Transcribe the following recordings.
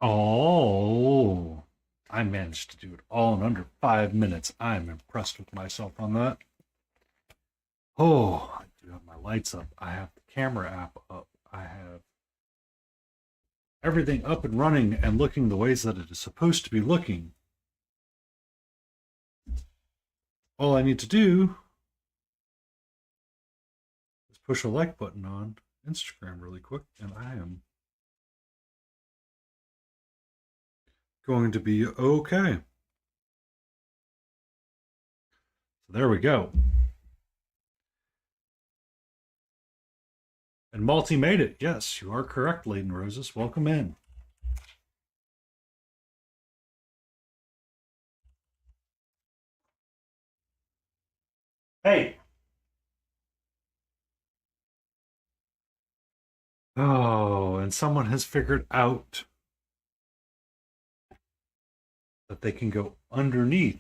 Oh, I managed to do it all in under 5 minutes. I'm impressed with myself on that. Oh, I do have my lights up. I have the camera app up. I have everything up and running and looking the ways that it is supposed to be looking. All I need to do is push a like button on Instagram really quick, and I am going to be okay. So there we go. And Malty made it. Yes, you are correct, Laden Roses. Welcome in. Hey. Oh, and someone has figured out that they can go underneath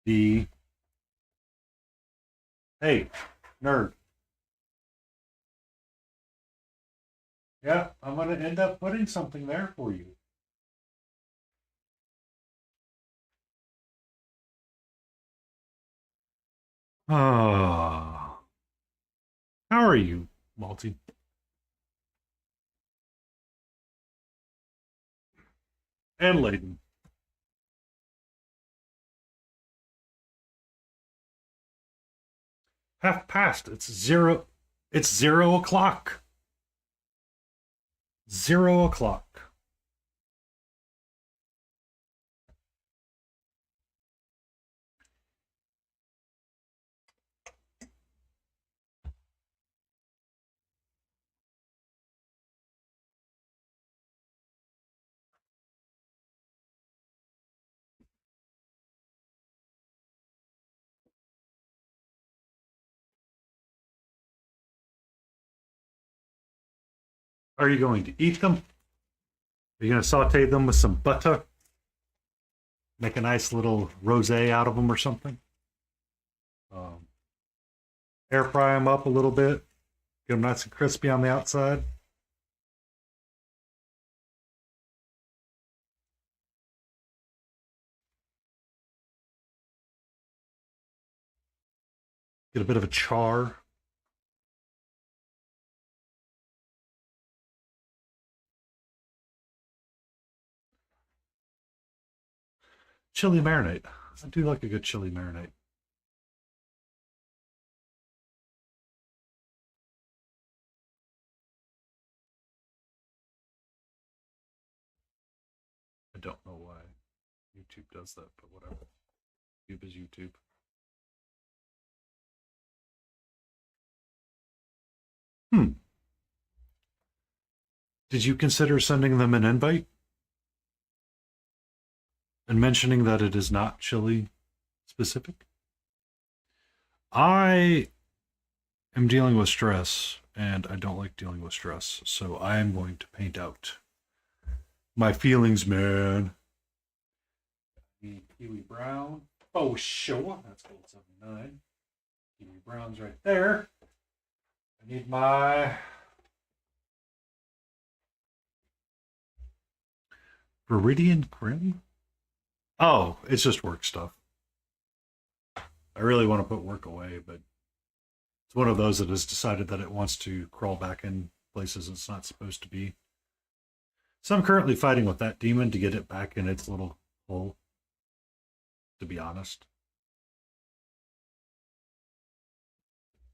the. Hey, nerd. Yeah, I'm going to end up putting something there for you. Oh, how are you, Malty? And Layden. Half past. It's zero. It's 0 o'clock. 0 o'clock. Are you going to eat them? Are you going to saute them with some butter? Make a nice little rosé out of them or something? Um, Air fry them up a little bit. Get them nice and crispy on the outside. Get a bit of a char. Chili marinade. I do like a good chili marinade. I don't know why YouTube does that, but whatever. YouTube is YouTube. Hmm. Did you consider sending them an invite and mentioning that it is not chili specific? I am dealing with stress and I don't like dealing with stress, so I am going to paint out my feelings, man. The Kiwi Brown. Oh, sure. That's gold 79. Kiwi Brown's right there. I need my Viridian Grim. Oh, it's just work stuff. I really want to put work away, but it's one of those that has decided that it wants to crawl back in places it's not supposed to be. So I'm currently fighting with that demon to get it back in its little hole, to be honest.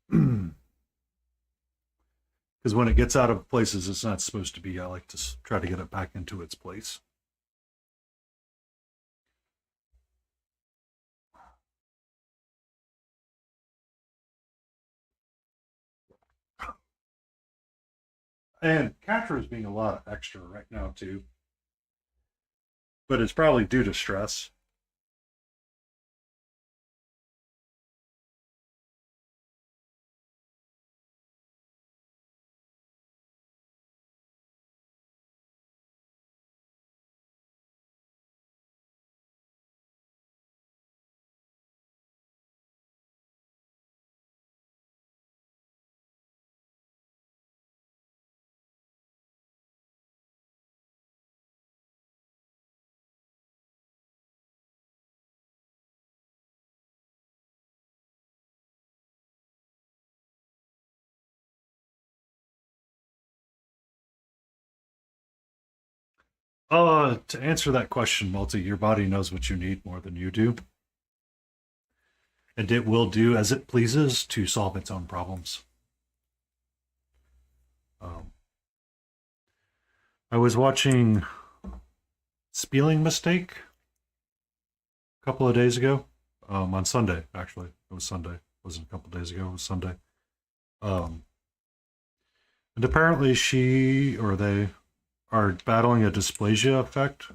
Because when it gets out of places it's not supposed to be, I like to try to get it back into its place. And Catra is being a lot extra right now, too. But it's probably due to stress. To answer that question, Multi, your body knows what you need more than you do, and it will do as it pleases to solve its own problems. Um, I was watching Spelling Mistake a couple of days ago, on Sunday, actually. It was Sunday. It wasn't a couple of days ago, it was Sunday. Um, and apparently she or they are battling a dysplasia effect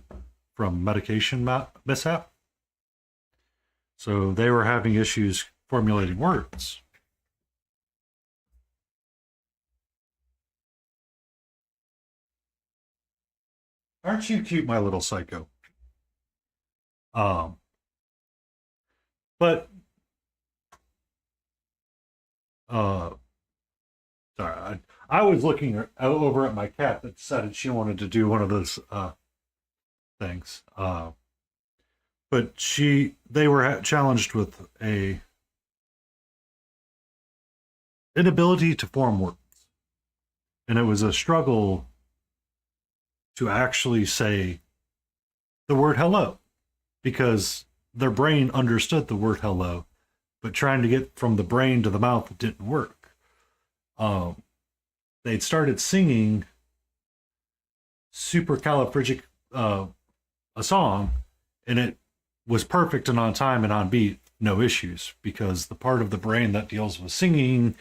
from medication mishap. So they were having issues formulating words. Aren't you cute, my little psycho? Um, but uh, sorry, I was looking over at my cat that decided she wanted to do one of those things. But they were challenged with a inability to form words, and it was a struggle to actually say the word hello because their brain understood the word hello, but trying to get from the brain to the mouth didn't work. Um, they'd started singing supercalifragic a song, and it was perfect and on time and on beat, no issues, because the part of the brain that deals with singing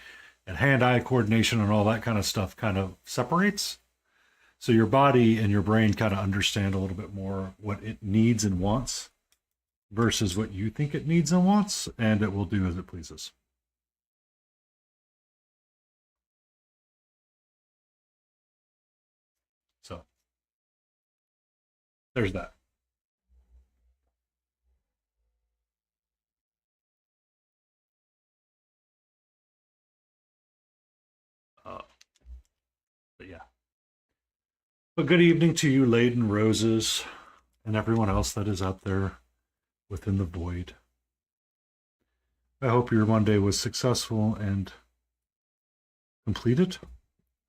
and hand-eye coordination and all that kind of stuff kind of separates. So your body and your brain kind of understand a little bit more what it needs and wants versus what you think it needs and wants, and it will do as it pleases. So there's that. Uh, but yeah. But good evening to you, laden roses, and everyone else that is out there within the void. I hope your Monday was successful and completed.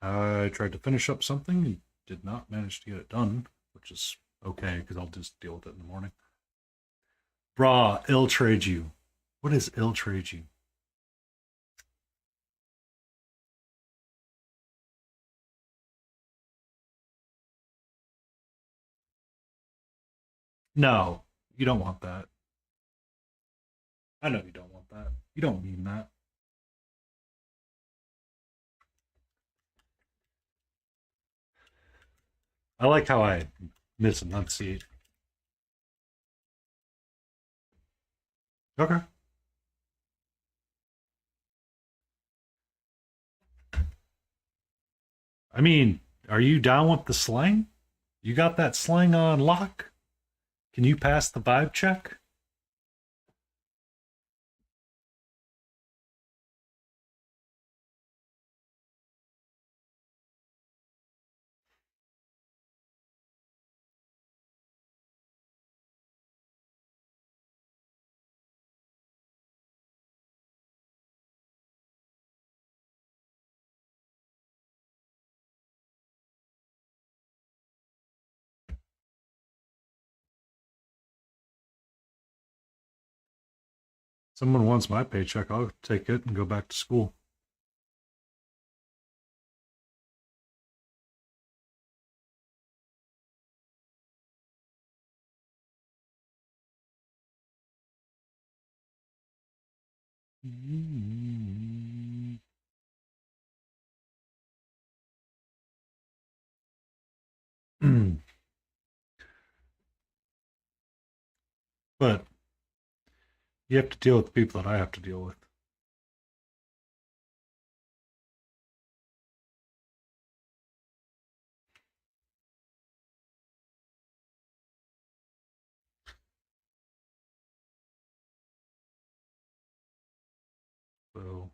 I tried to finish up something and did not manage to get it done, which is okay because I'll just deal with it in the morning. Brah, ill trade you. What is ill trade you? No, you don't want that. I know you don't want that. You don't mean that. I like how I misenunciate. Okay. I mean, are you down with the slang? You got that slang on lock? Can you pass the vibe check? Someone wants my paycheck. I'll take it and go back to school. But you have to deal with the people that I have to deal with. So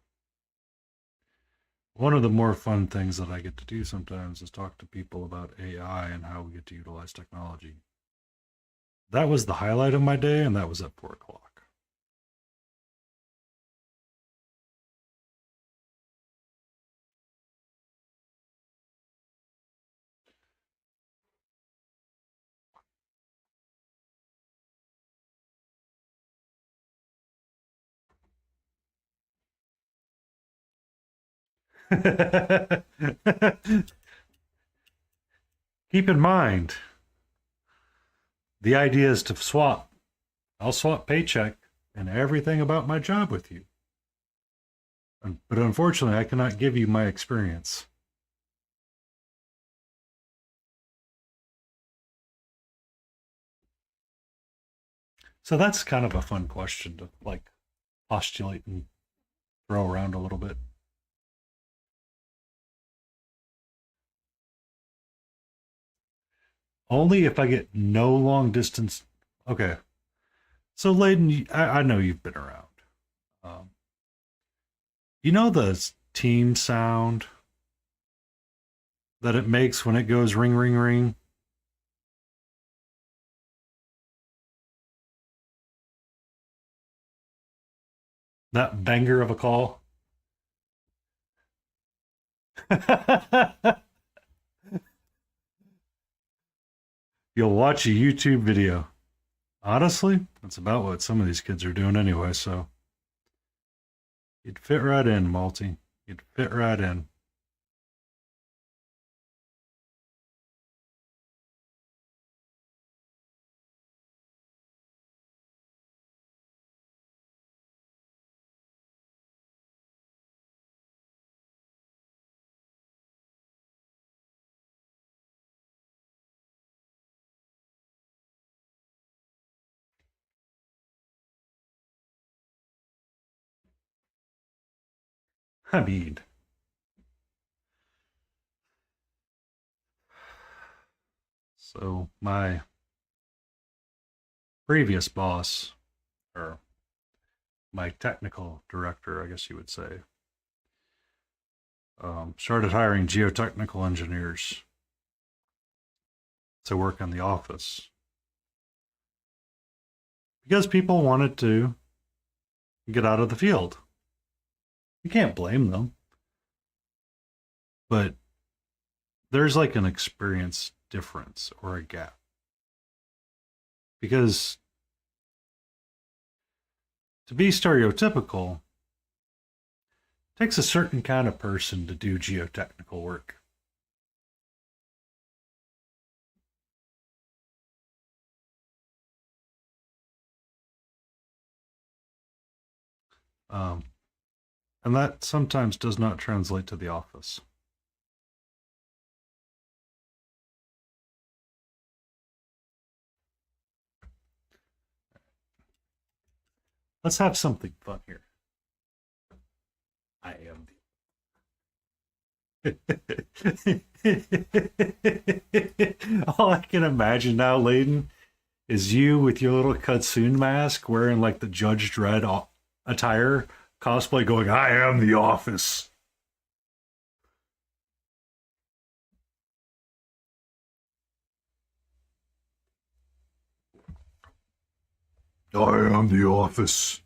one of the more fun things that I get to do sometimes is talk to people about AI and how we get to utilize technology. That was the highlight of my day, and that was at 4 o'clock. Keep in mind, the idea is to swap. I'll swap paycheck and everything about my job with you. But unfortunately, I cannot give you my experience. So that's kind of a fun question to like postulate and throw around a little bit. Only if I get no long distance. Okay. So, Layden, I know you've been around. Um, you know the team sound that it makes when it goes ring, ring, ring? That banger of a call? You'll watch a YouTube video. Honestly, that's about what some of these kids are doing anyway, so you'd fit right in, Malty. You'd fit right in. I mean, so my previous boss, or my technical director, I guess you would say, started hiring geotechnical engineers to work in the office because people wanted to get out of the field. You can't blame them, but there's like an experience difference or a gap because to be stereotypical, it takes a certain kind of person to do geotechnical work. Um, and that sometimes does not translate to the office. Let's have something fun here. I am all I can imagine now, Layden, is you with your little Kutsun mask wearing like the Judge Dredd attire cosplay going, I am the office. I am the office.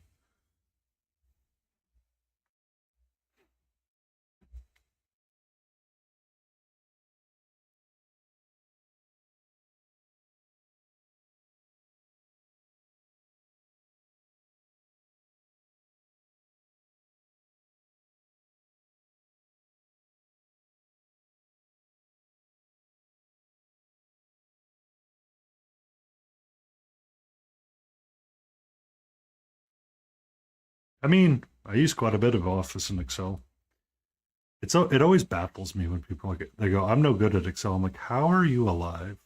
I mean, I use quite a bit of Office and Excel. It always baffles me when people like they go, I'm no good at Excel. I'm like, how are you alive?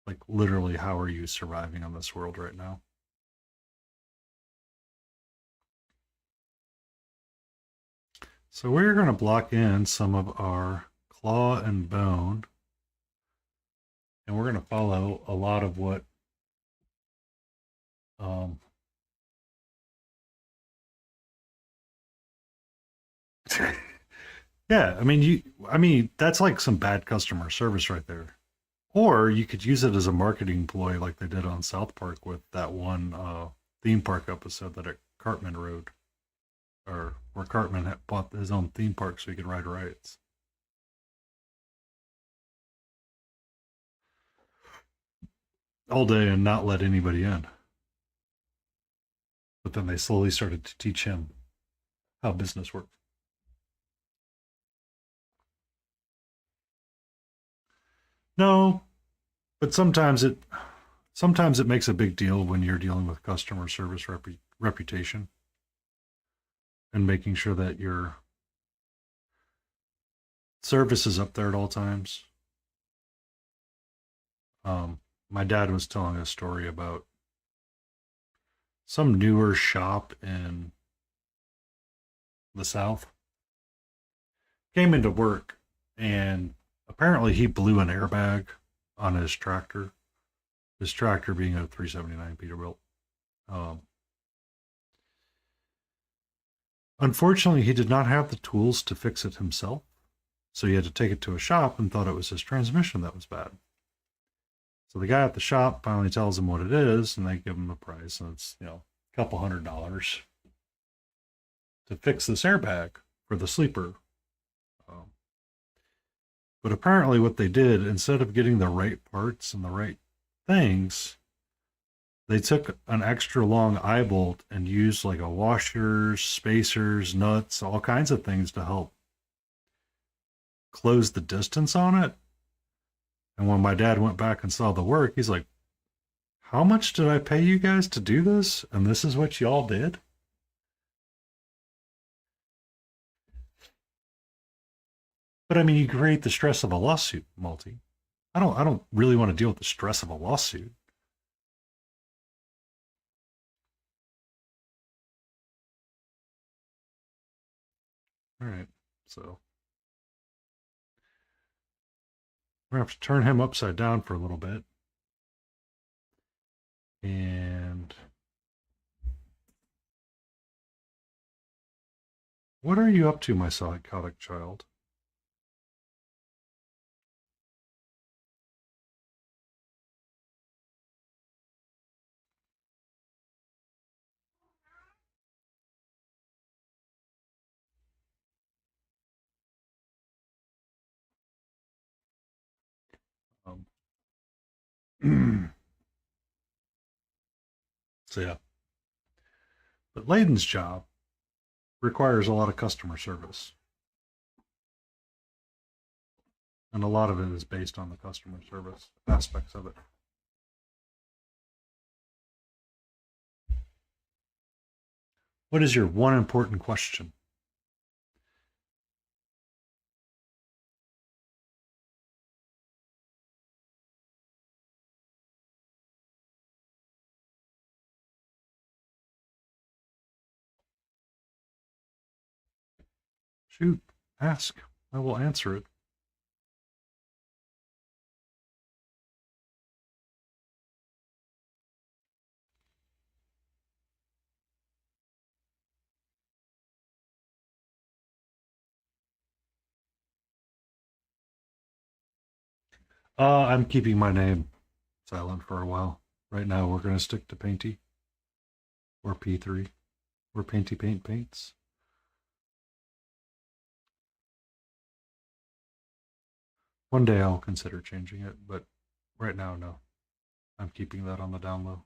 Like literally, how are you surviving on this world right now? So we're going to block in some of our claw and bone, and we're going to follow a lot of what um, yeah, I mean that's like some bad customer service right there. Or you could use it as a marketing ploy like they did on South Park with that one theme park episode that Cartman wrote, or where Cartman had bought his own theme park so he could ride rides. All day and not let anybody in. But then they slowly started to teach him how business worked. No, but sometimes it makes a big deal when you're dealing with customer service reputation and making sure that your service is up there at all times. My dad was telling a story about some newer shop in the South. Came into work and apparently he blew an airbag on his tractor. His tractor being a 379 Peterbilt. Um, Unfortunately, he did not have the tools to fix it himself, so he had to take it to a shop and thought it was his transmission that was bad. So the guy at the shop finally tells him what it is, and they give him the price, and it's a couple $100 to fix this airbag for the sleeper. Um, but apparently, what they did, instead of getting the right parts and the right things, they took an extra long eye bolt and used like a washers, spacers, nuts, all kinds of things to help close the distance on it. And when my dad went back and saw the work, he's like, how much did I pay you guys to do this? And this is what y'all did? But I mean, you create the stress of a lawsuit, Multi. I don't really want to deal with the stress of a lawsuit. All right. So we're gonna have to turn him upside down for a little bit. And what are you up to, my psychotic child? So yeah. But Layden's job requires a lot of customer service. And a lot of it is based on the customer service aspects of it. What is your one important question? Shoot, ask. I will answer it. I'm keeping my name silent for a while. Right now, we're going to stick to Painty or P3 or Painty Paint Paints. One day I'll consider changing it, but right now, no. I'm keeping that on the down low.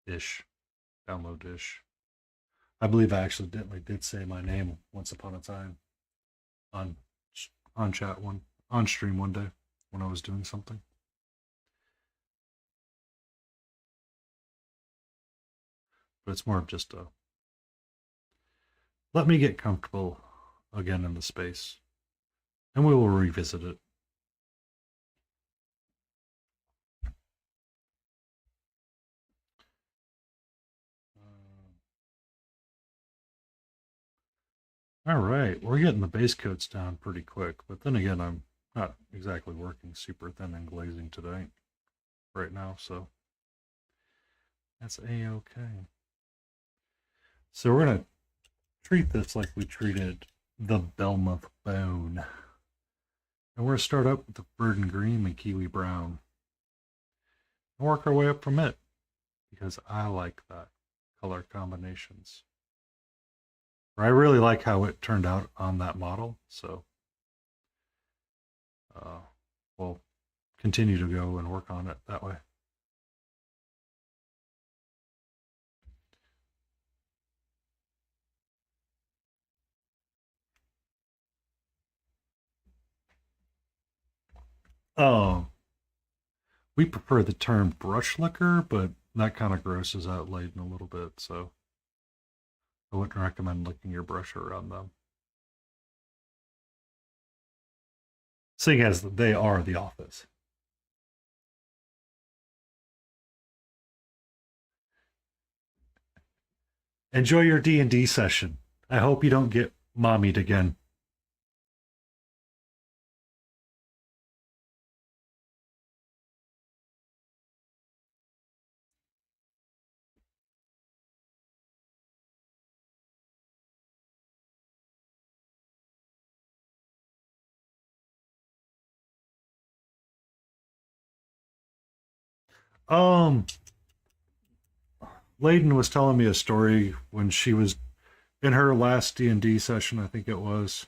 Ish. Down low dish. I believe I accidentally did say my name once upon a time on on chat one on stream one day when I was doing something. But it's more of just a let me get comfortable again in the space, and we will revisit it. All right, we're getting the base coats down pretty quick, but then again, I'm not exactly working super thin and glazing today, right now, so that's a-okay. So we're gonna treat this like we treated the Belmont Bone. And we're going to start up with the Burden Green and Kiwi Brown. And work our way up from it. Because I like that color combinations. I really like how it turned out on that model. So we'll continue to go and work on it that way. Oh, we prefer the term brush liquor, but that kind of grosses out Layden a little bit, so I wouldn't recommend licking your brush around them. Seeing as they are the office. Enjoy your D&D session. I hope you don't get mommied again. Um, Layden was telling me a story when she was in her last D&D session, I think it was.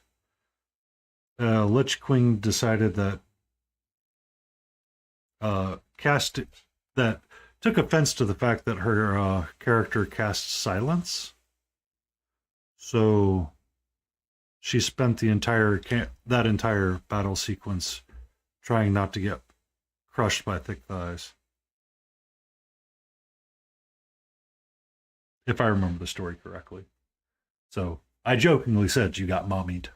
Lich Queen decided that cast that took offense to the fact that her character cast silence. So she spent that entire battle sequence trying not to get crushed by thick thighs. If I remember the story correctly. So I jokingly said you got mommied.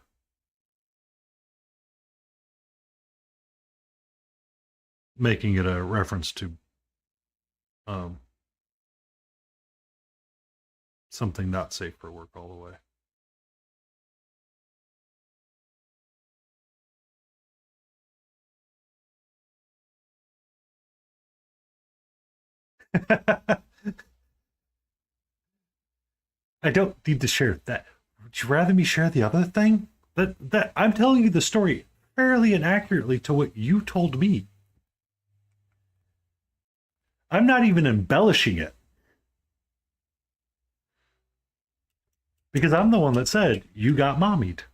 Making it a reference to um, something not safe for work all the way. I don't need to share that. Would you rather me share the other thing? That I'm telling you the story fairly and accurately to what you told me. I'm not even embellishing it because I'm the one that said you got mommied,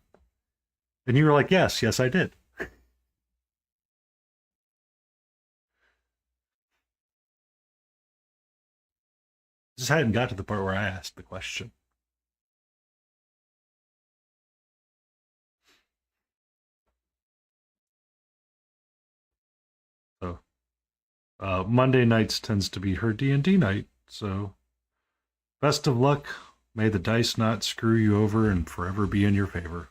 and you were like, "Yes, yes, I did." Just hadn't got to the part where I asked the question. So Monday nights tends to be her D&D night. So best of luck. May the dice not screw you over and forever be in your favor.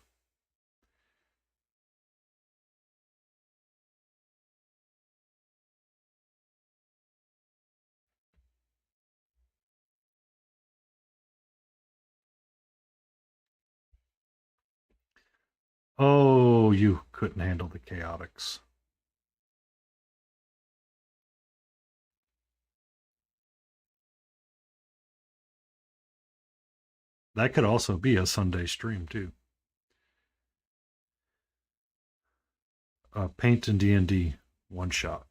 Oh, you couldn't handle the chaotics. That could also be a Sunday stream too. Paint and D&D one shot.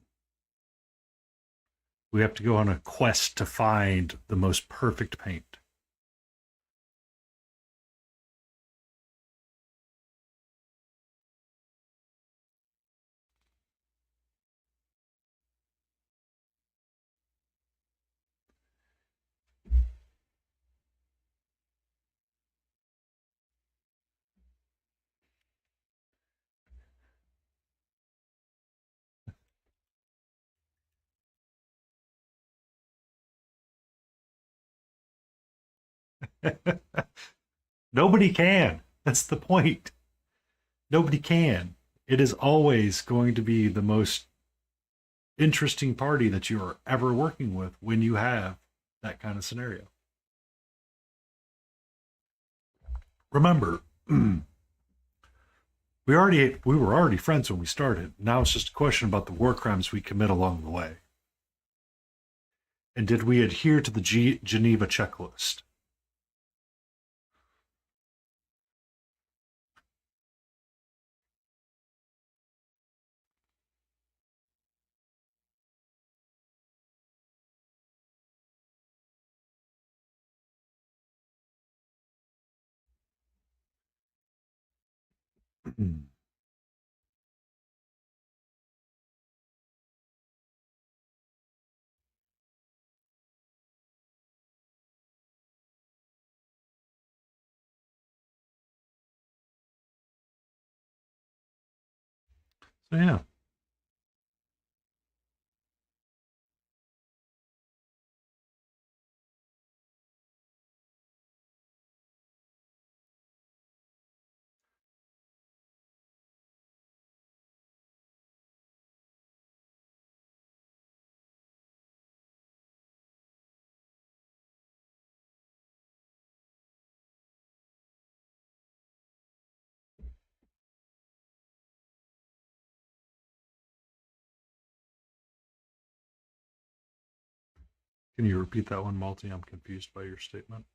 We have to go on a quest to find the most perfect paint. Nobody can. That's the point. Nobody can. It is always going to be the most interesting party that you are ever working with when you have that kind of scenario. Remember, we were already friends when we started. Now it's just a question about the war crimes we commit along the way. And did we adhere to the Geneva checklist? So yeah, Can you repeat that one, Malty? I'm confused by your statement.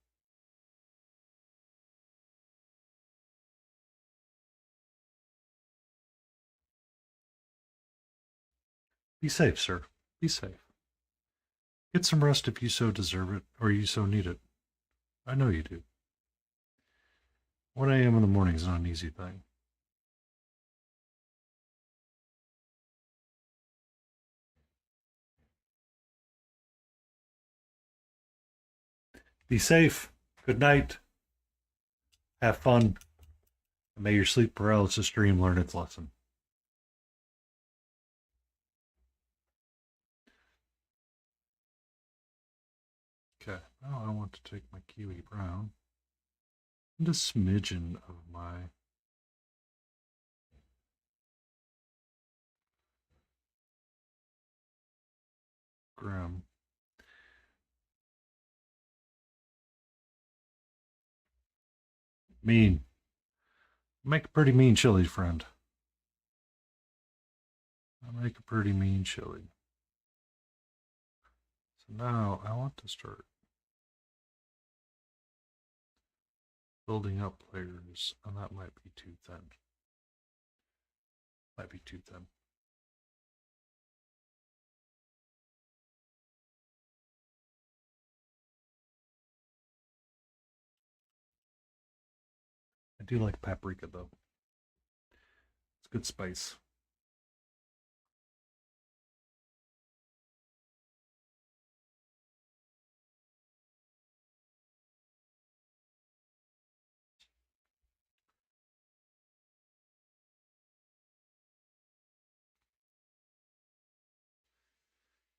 Be safe, sir. Be safe. Get some rest if you so deserve it, or you so need it. I know you do. 1 a.m. in the morning is not an easy thing. Be safe. Good night. Have fun. And may your sleep paralysis dream learn its lesson. Okay, now I want to take my kiwi brown and a smidgen of my Grim. Mean. Make a pretty mean chili, friend. I make a pretty mean chili. So now I want to start building up layers, and that might be too thin. Might be too thin. I do like paprika though. It's good spice.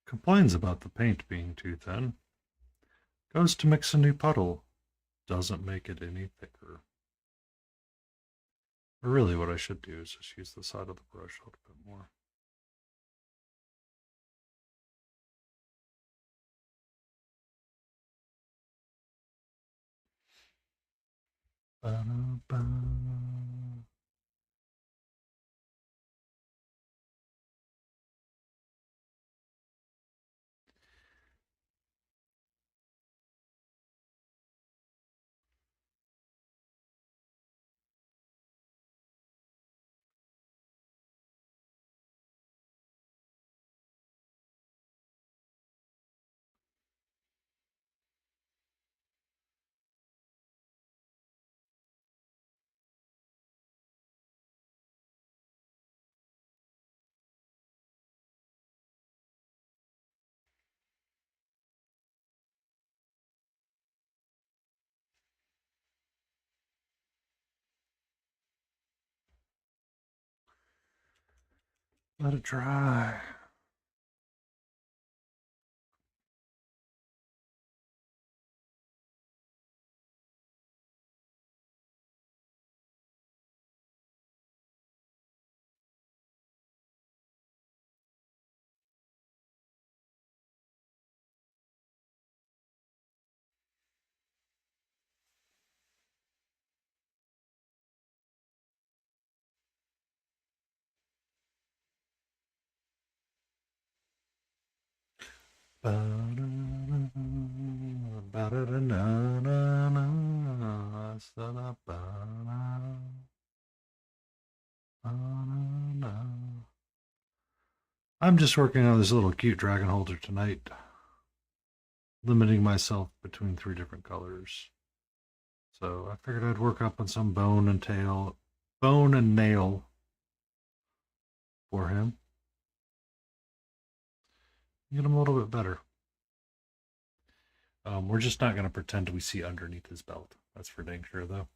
Complains about the paint being too thin. Goes to mix a new puddle. Doesn't make it any thicker. Or really what I should do is just use the side of the brush a little bit more. Ba-da-ba. Let it dry. I'm just working on this little cute dragon holder tonight, limiting myself between 3 different colors. So I figured I'd work up on some bone and nail for him. Get him a little bit better. We're just not going to pretend we see underneath his belt. That's for dang sure, though.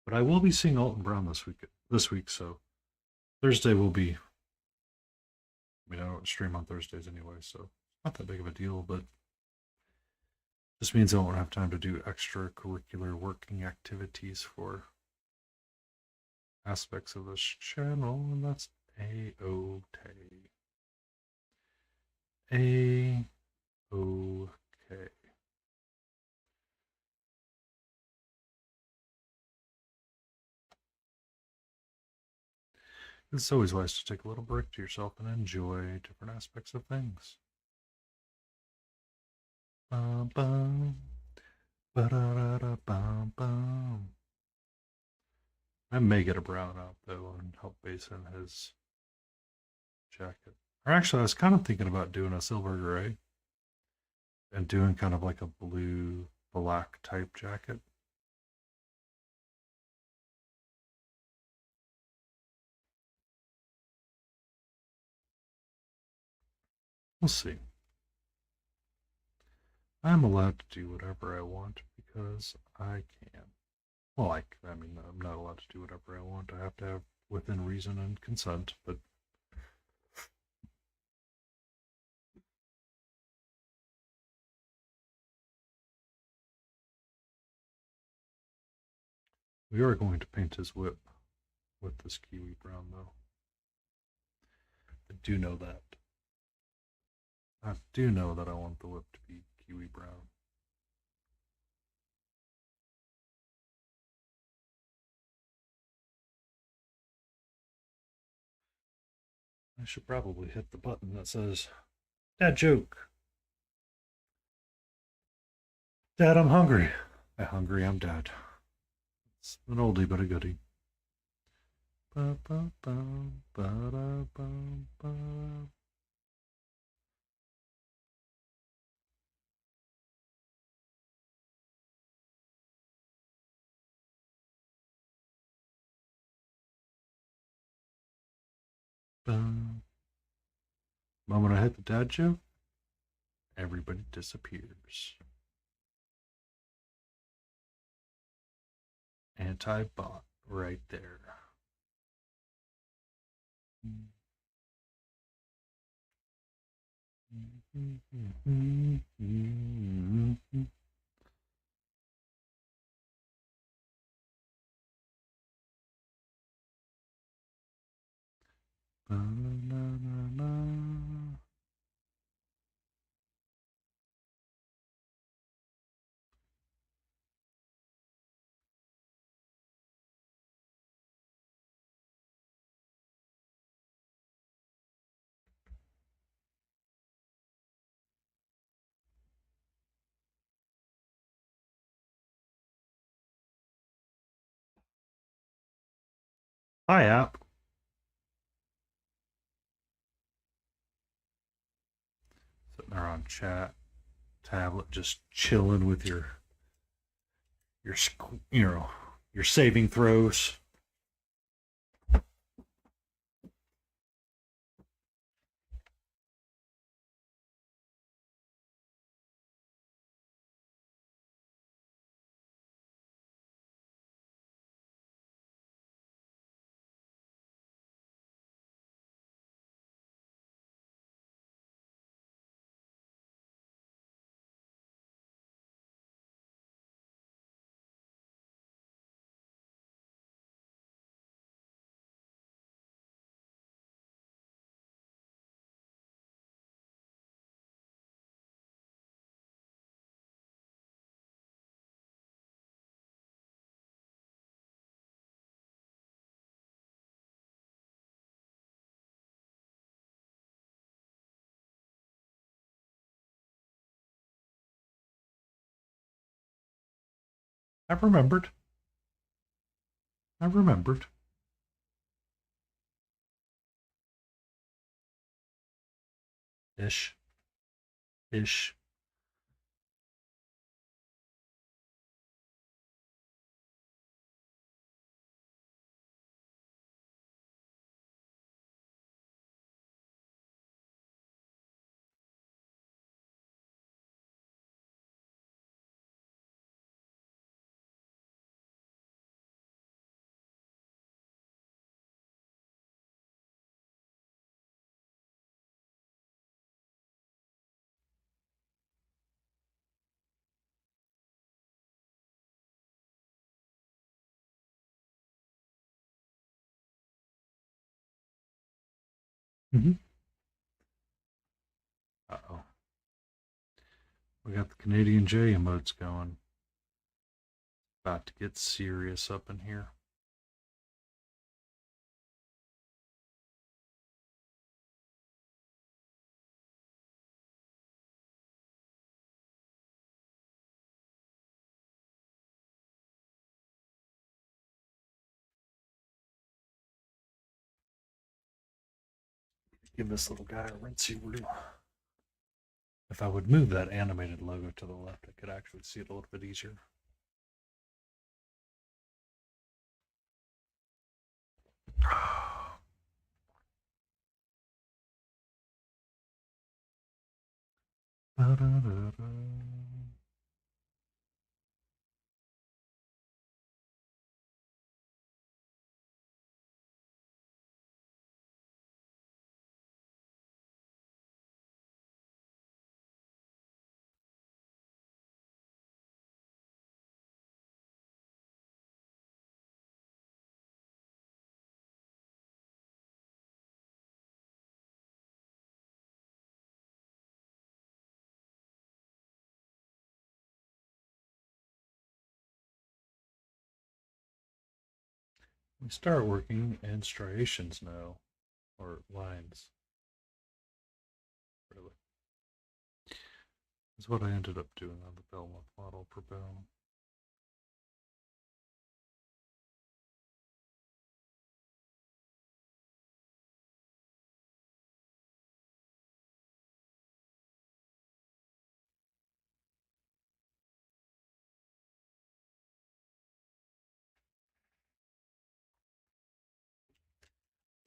But I will be seeing Alton Brown this week, so Thursday will be. I mean, I don't stream on Thursdays anyway, so not that big of a deal, but This means I won't have time to do extracurricular working activities for aspects of this channel, and that's A-okay. A-okay. It's always wise to take a little break to yourself and enjoy different aspects of things. Bum, bum. Ba-da-da-da-bum, bum. I may get a brown out though and help base in his jacket. Or actually, I was kind of thinking about doing a silver gray and doing kind of like a blue black type jacket. We'll see. I'm allowed to do whatever I want because I can. Well, I mean, I'm not allowed to do whatever I want. I have to have within reason and consent, but we are going to paint his whip with this kiwi brown, though. I do know that. I do know that I want the whip to be kiwi brown. I should probably hit the button that says, Dad joke. Dad, I'm hungry. I'm hungry, I'm dead. It's an oldie but a goodie. Ba, ba, ba, ba, da, ba, ba. Moment I hit the dad joke, everybody disappears. Anti-bot right there. Hi, app. Sitting there on chat tablet, just chilling with your you know your saving throws. I've remembered. I've remembered. Ish. Ish. Mm-hmm. Uh-oh. We got the Canadian J emotes going. About to get serious up in here. Give this little guy a rinsey roo. If I would move that animated logo to the left, I could actually see it a little bit easier. Da-da-da-da. We start working in striations now, or lines. Really, that's what I ended up doing on the Belmont model for Bell.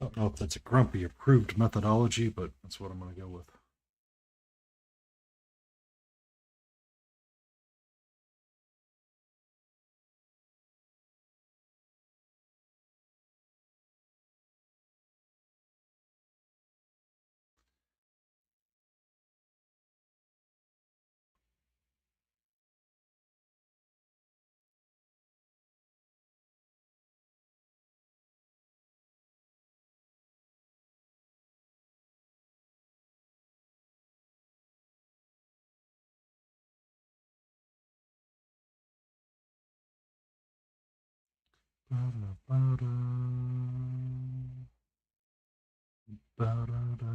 I don't know if that's a Grumpy approved methodology, but that's what I'm going to go with. Ba-da-ba-da. Ba-da-da.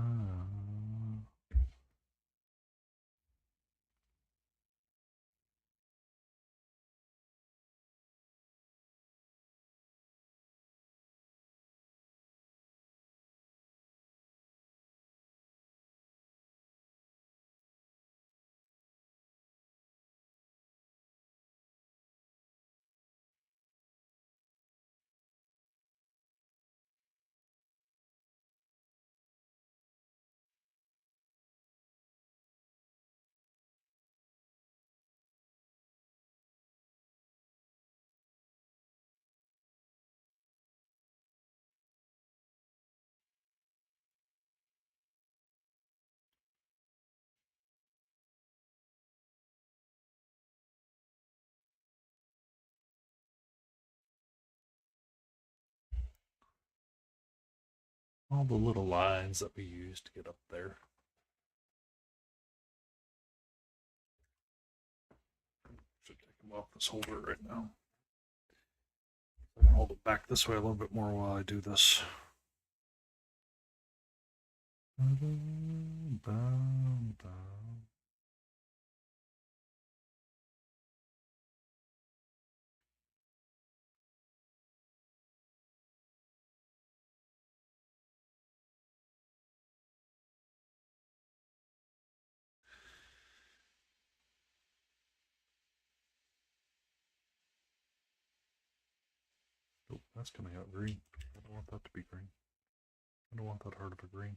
All the little lines that we use to get up there. Should take them off this holder right now. I'm gonna hold it back this way a little bit more while I do this. Oh, that's coming out green. I don't want that to be green. I don't want that heart of a green.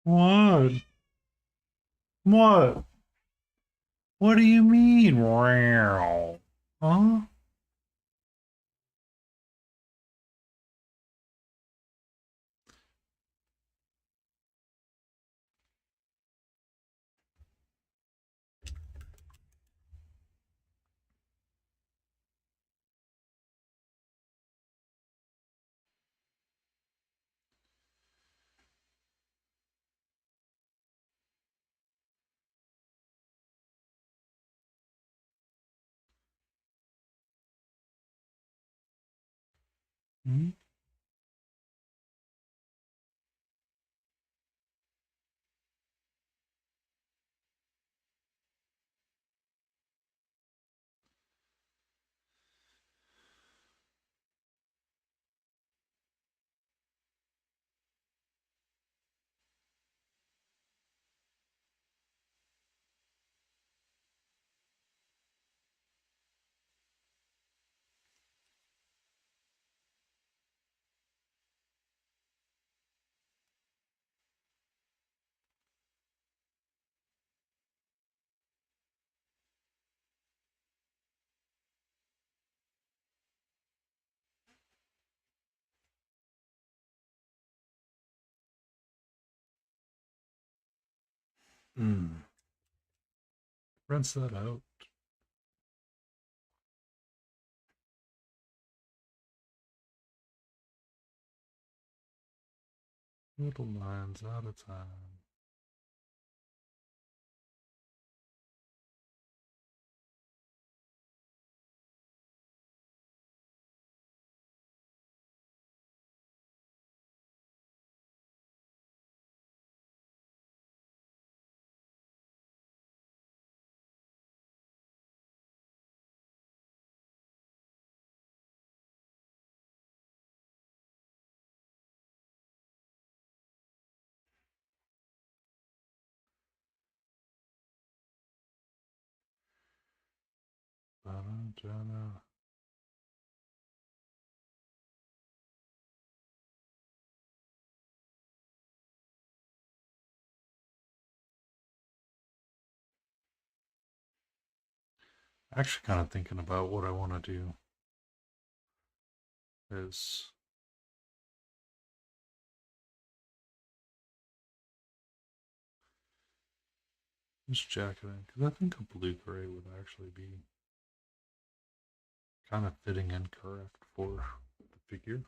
What? What? What do you mean? Wow. Huh? Hmm? Hmm. Rinse that out. Little lines at a time. Da-da-da-da. Actually, kind of thinking about what I want to do is this jacketing, because I think a blue gray would actually be kind of fitting and correct for the figure.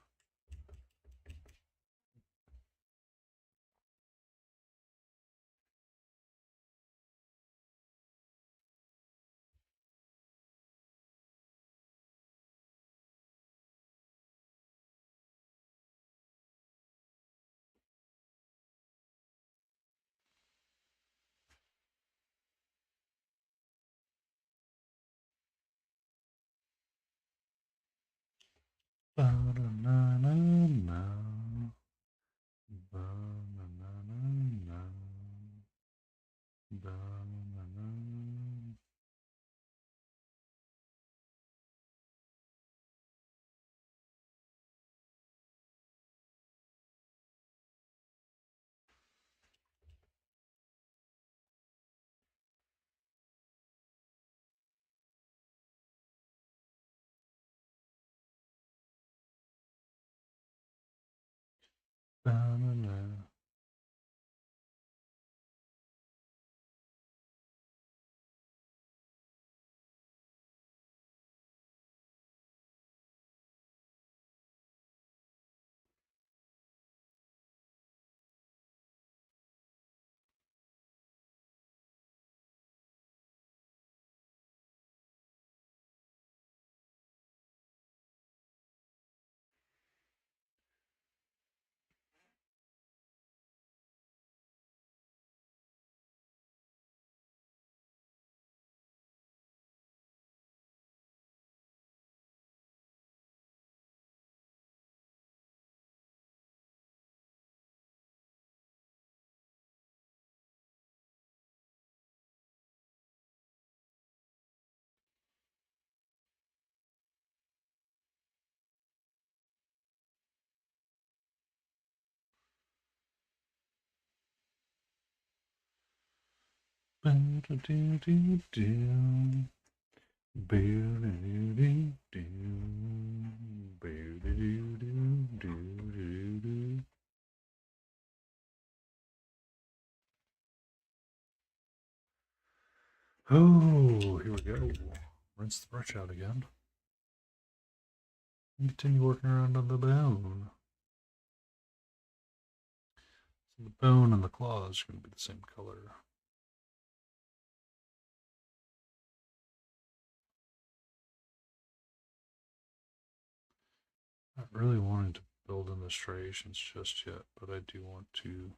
Ba-da-na-na-na. Ba-na-na-na-na. Ba-na-na. Ba-na-na. Oh, here we go. Rinse the brush out again. And continue working around on the bone. So the bone and the claws are going to be the same color. Not really wanting to build in the striations just yet, but I do want to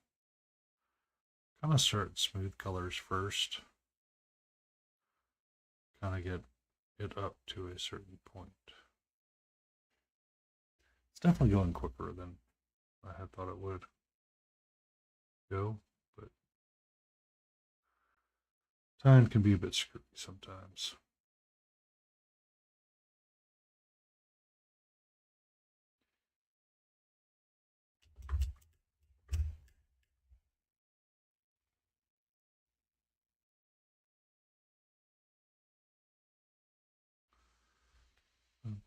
kind of start smooth colors first. Kind of get it up to a certain point. It's definitely going quicker than I had thought it would go, but time can be a bit screwy sometimes.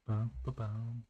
Ba-ba-ba-bam.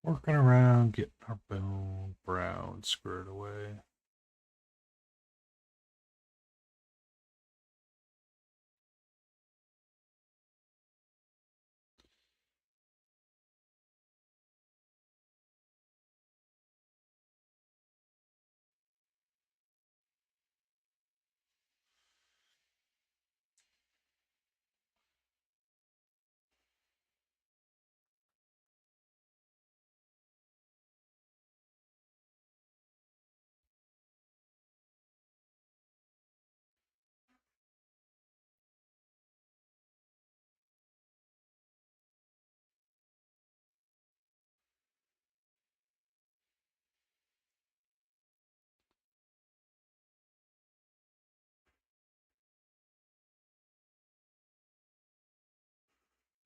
Working around, getting our bone brown squared away.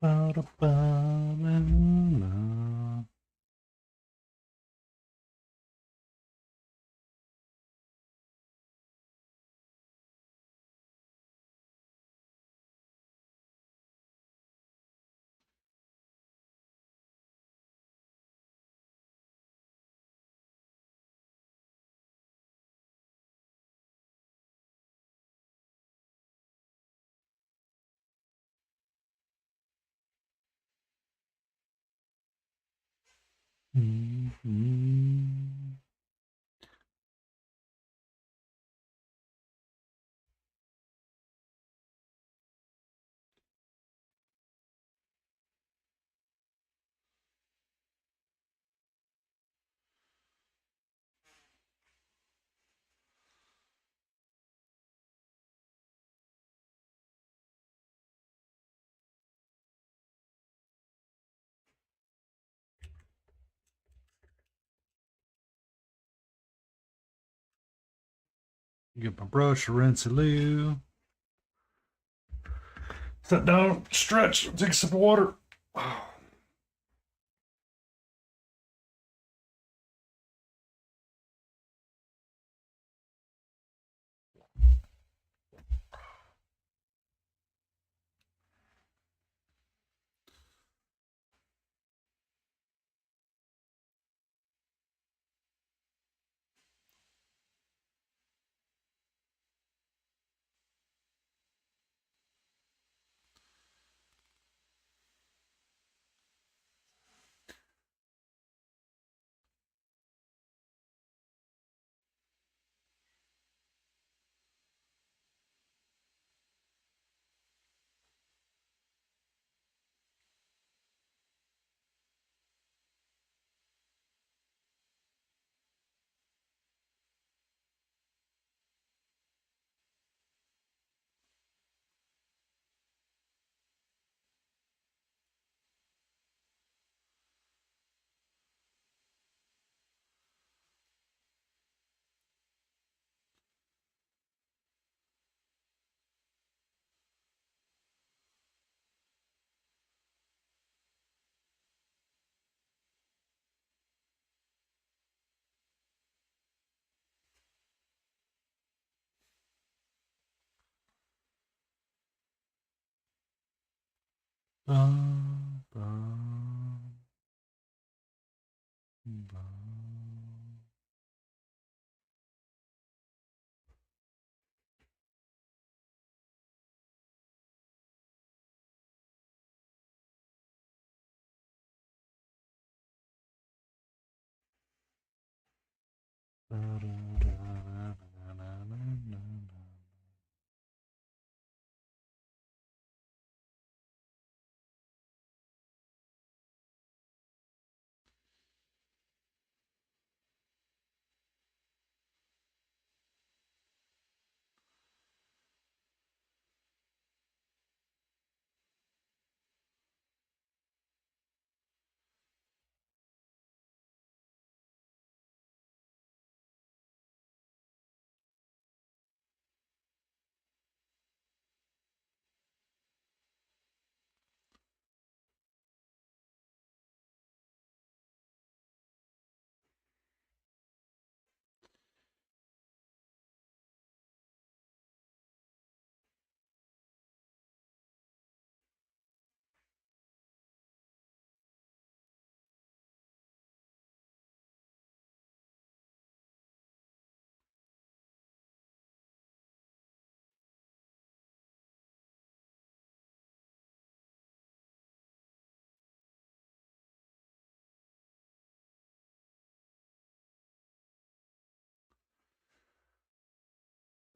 Ba-da-ba-la-la. Mm-hmm. Get my brush, rinse a loo. Sit down, stretch, take a sip of water. Bum, bum, bum.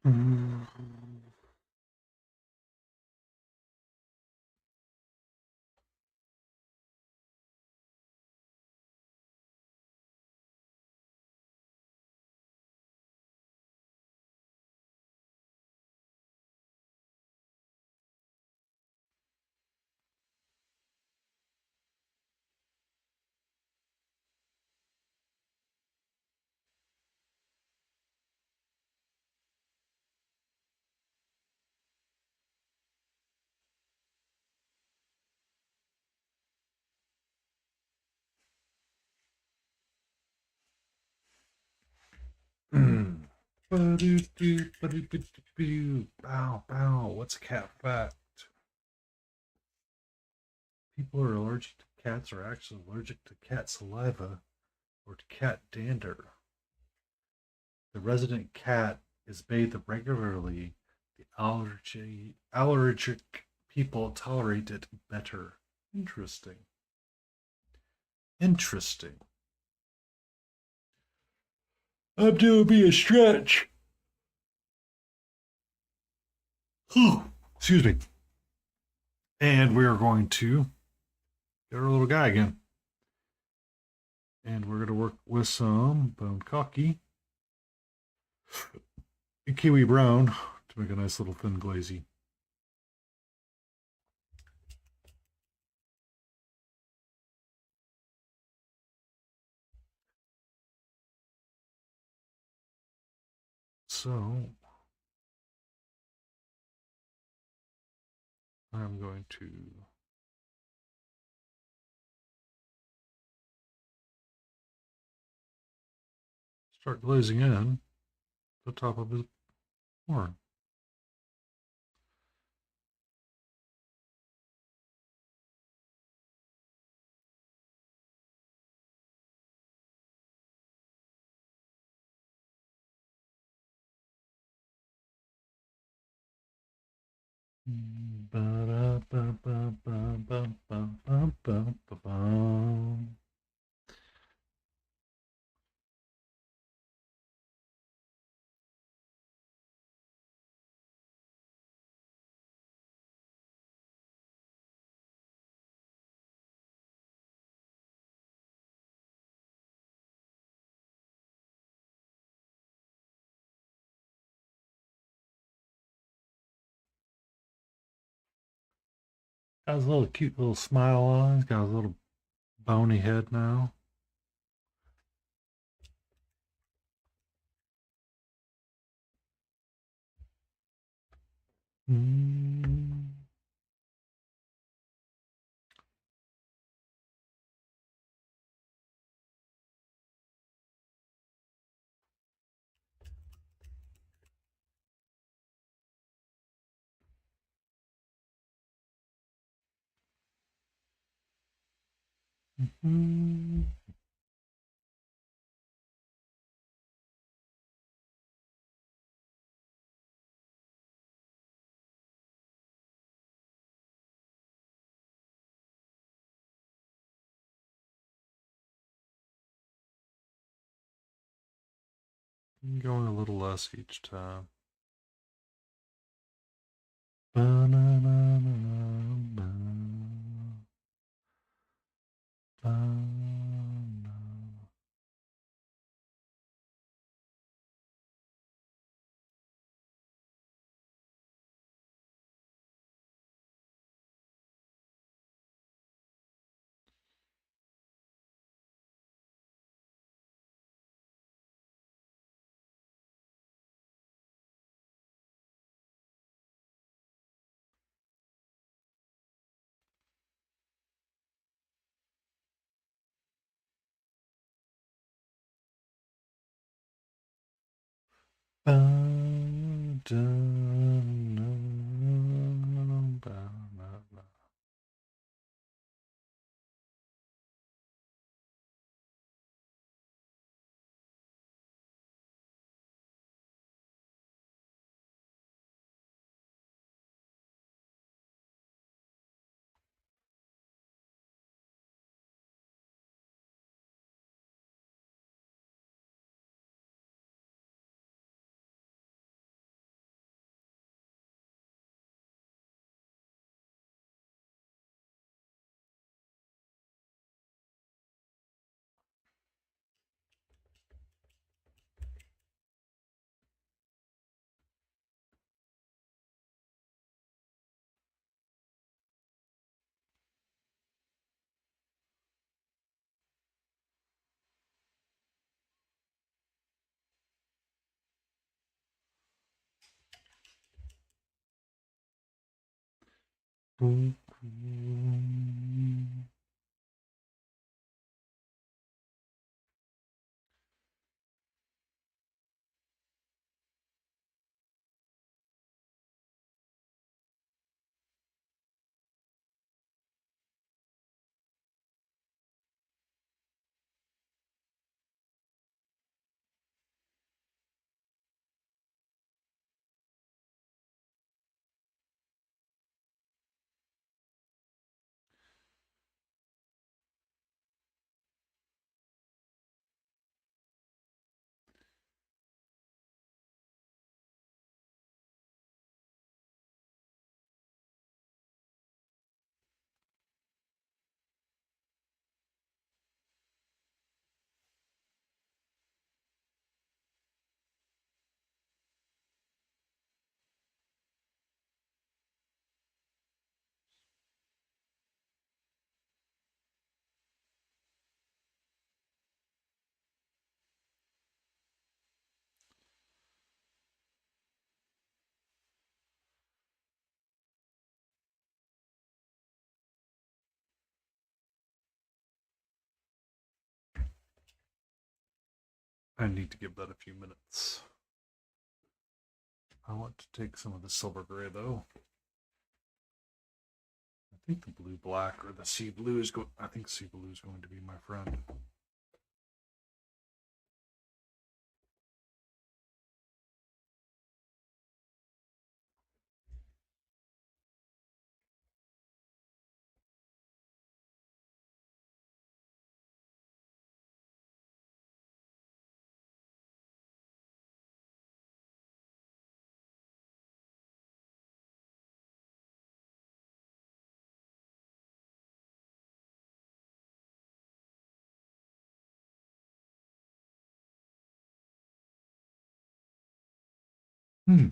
Mm. Bow, bow. What's a cat fact? People who are allergic to cats are actually allergic to cat saliva or to cat dander. The resident cat is bathed regularly. The allergic people tolerate it better. Interesting. Interesting. I'm doing me a stretch. Excuse me. And we are going to get our little guy again. And we're going to work with some bone cocky and kiwi brown to make a nice little thin glazy. So I'm going to start glazing in the top of his horn. Got his little cute little smile on. He's got his little bony head now. Mm. Going a little less each time. I need to give that a few minutes. I want to take some of the silver gray though. I think the blue black or the sea blue is going. I think sea blue is going to be my friend. Hmm.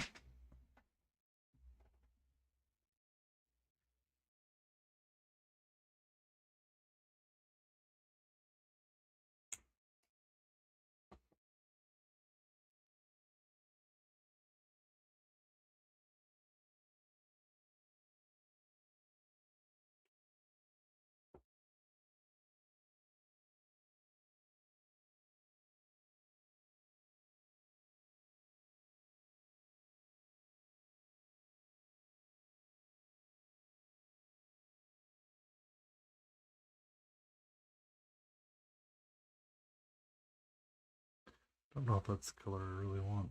Don't know if that's the color I really want.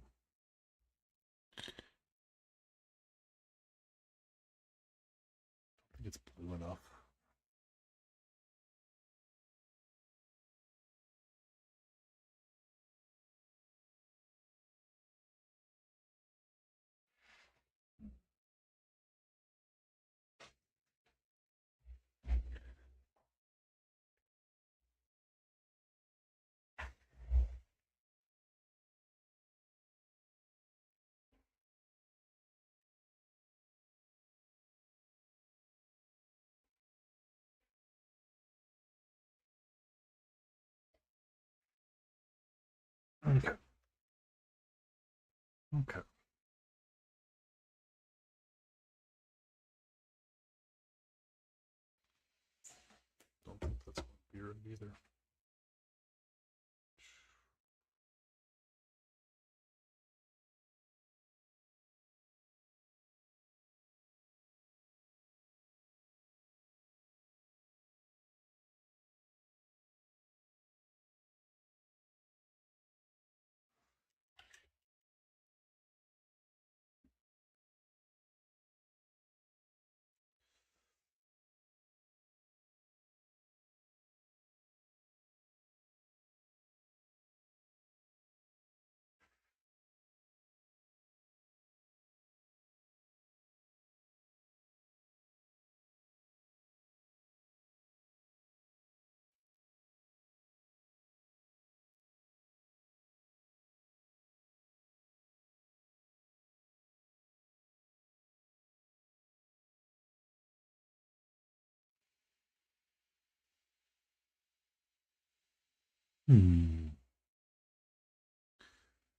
I think it's blue enough. Okay. Okay. Don't think that's going to be red either.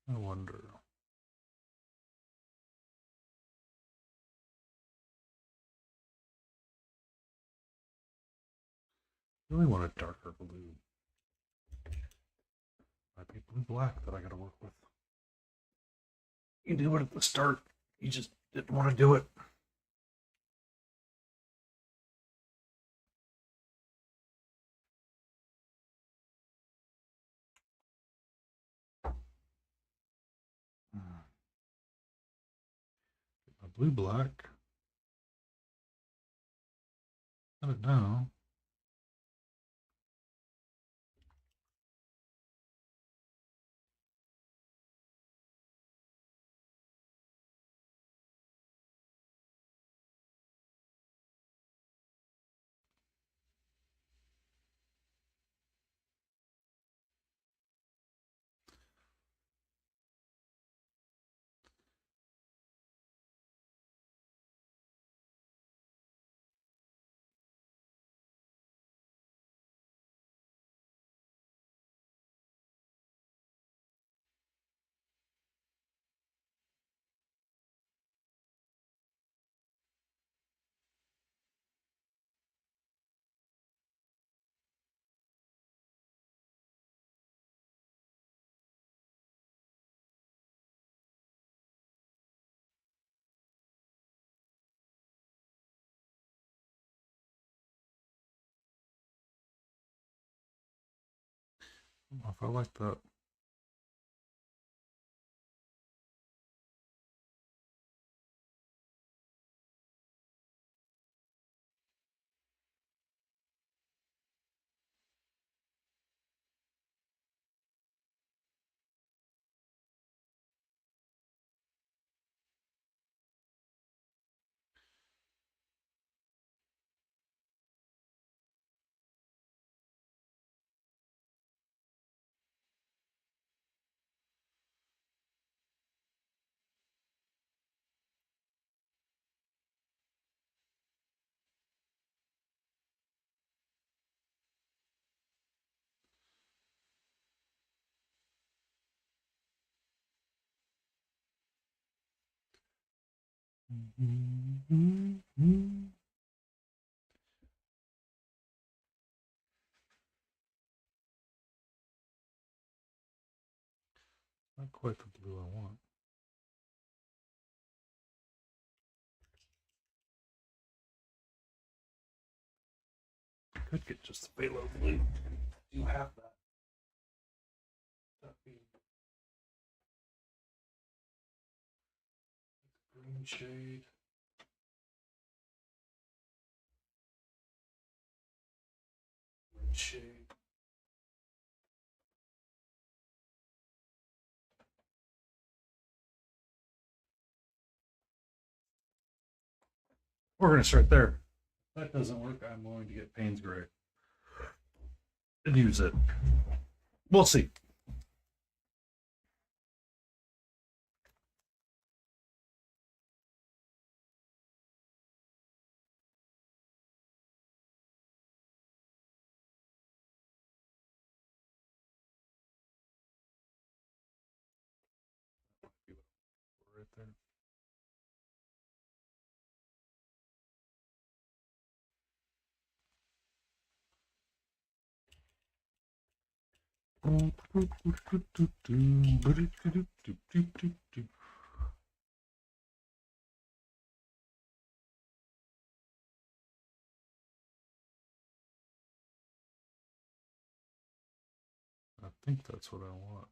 I wonder. I really want a darker blue. Might be blue black that I gotta work with. You do it at the start. You just didn't want to do it. A blue black. I don't know. I don't know if I like that. Not quite the blue I want. Could get just the phthalo blue. Do you have that? That'd be green shade. Red shade. We're going to start there. If that doesn't work, I'm going to get Payne's Gray and use it. We'll see. Right there. I think that's what I want.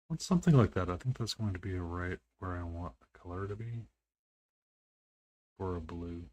Want something like that. I think that's going to be right where I want the color to be for a blue.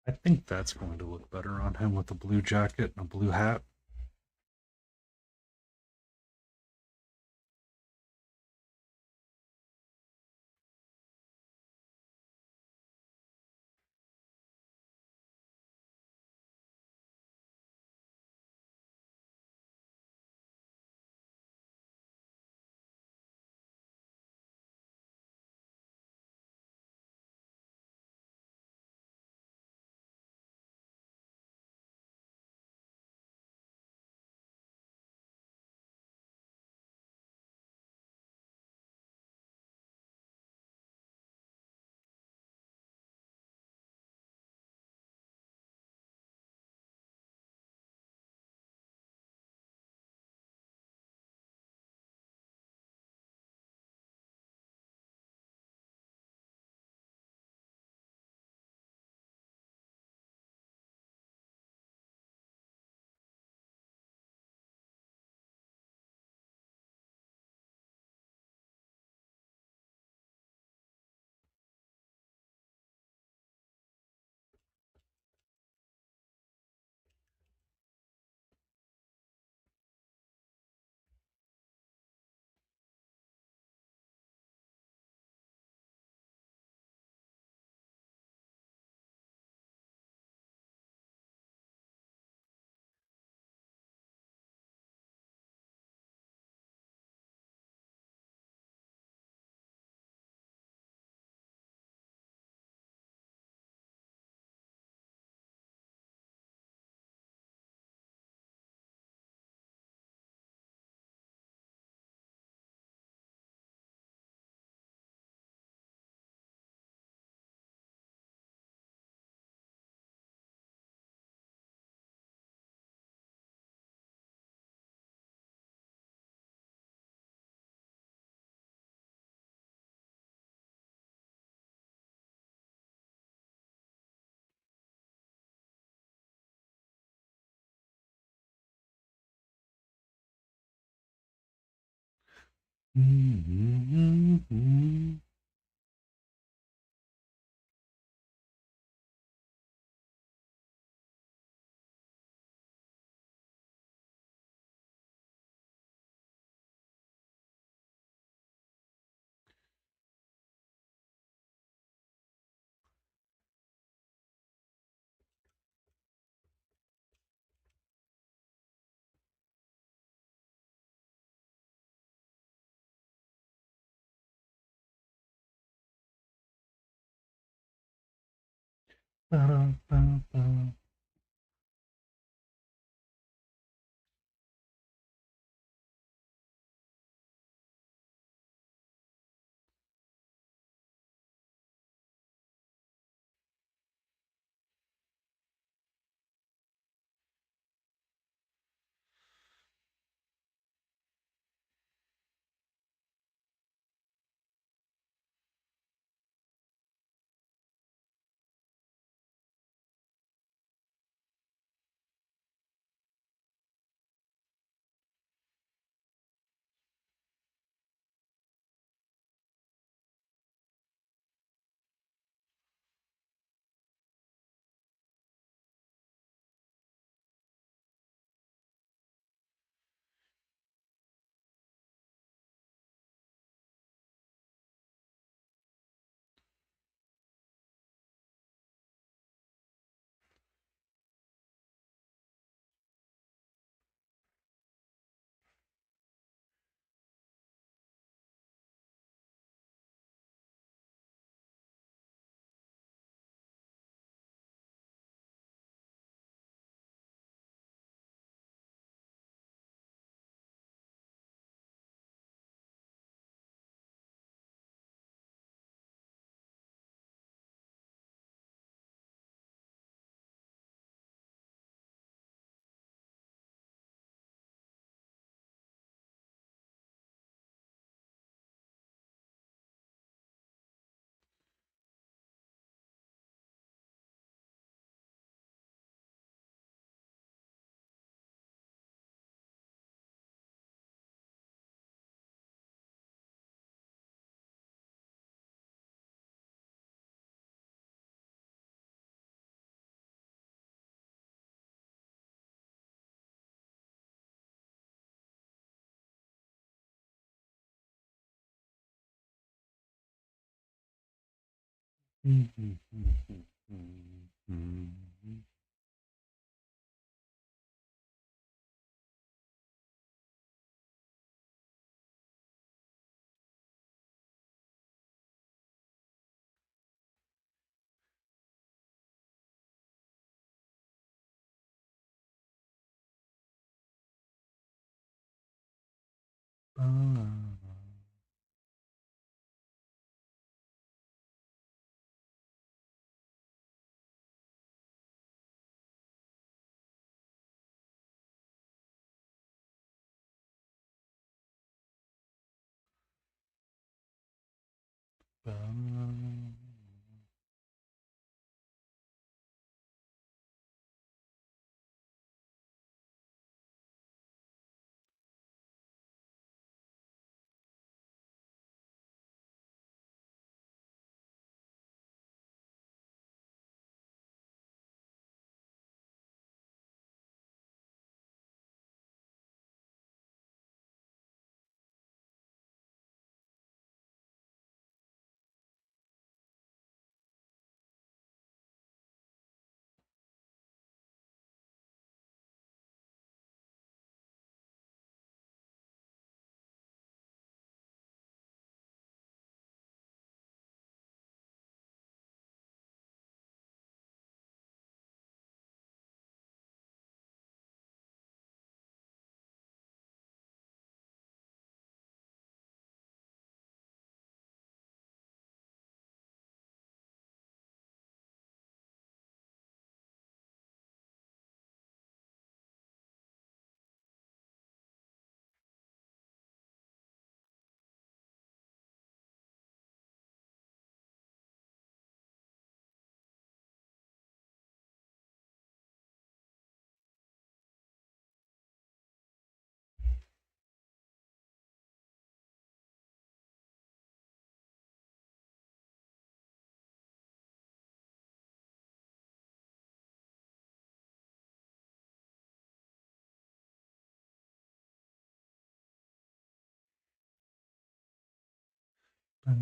I think that's going to look better on him with a blue jacket and a blue hat. Mm-hmm. I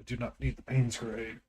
do not need the pain spray.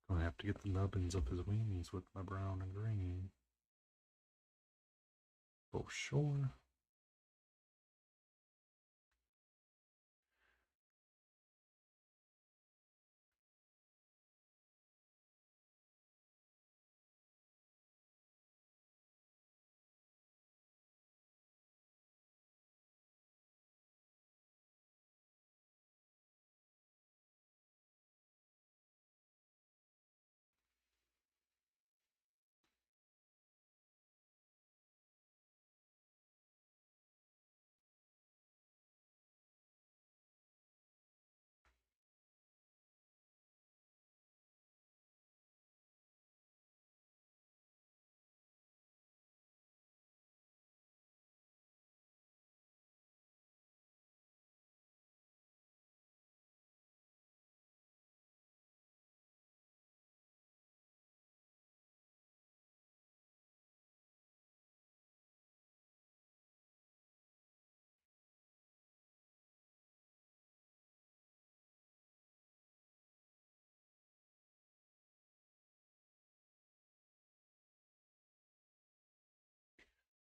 Gonna have to get the nubbins of his wings with my brown and green. For sure.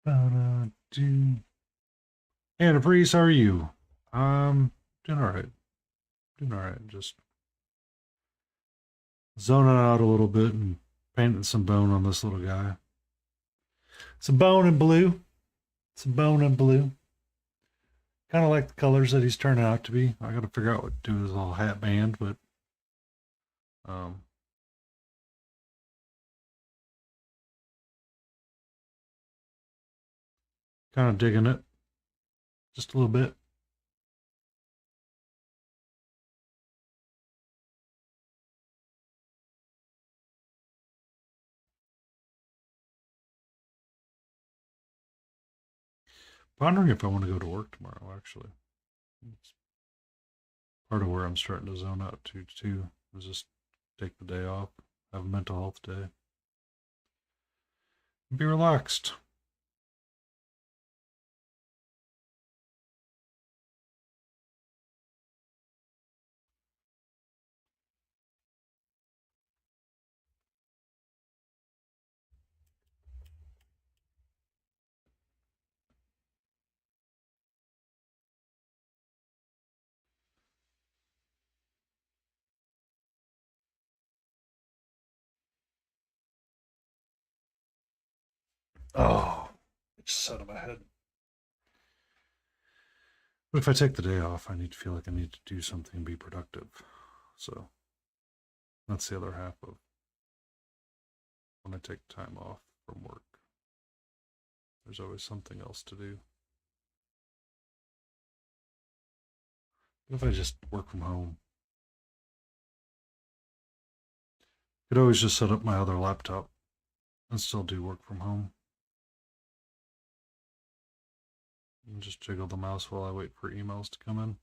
Ba-da-doo. And Breeze, how are you? Doing all right. Doing all right. Just zoning out a little bit and painting some bone on this little guy. Some bone and blue. Some bone and blue. Kind of like the colors that he's turning out to be. I got to figure out what to do with his little hat band, but um, kind of digging it just a little bit. Wondering if I want to go to work tomorrow. Actually, it's part of where I'm starting to zone out to too. Is just take the day off, have a mental health day, be relaxed. Oh, it just set in my head. But if I take the day off, I need to feel like I need to do something and be productive. So that's the other half of when I take time off from work. There's always something else to do. What if I just work from home? Could always just set up my other laptop and still do work from home. And just jiggle the mouse while I wait for emails to come in.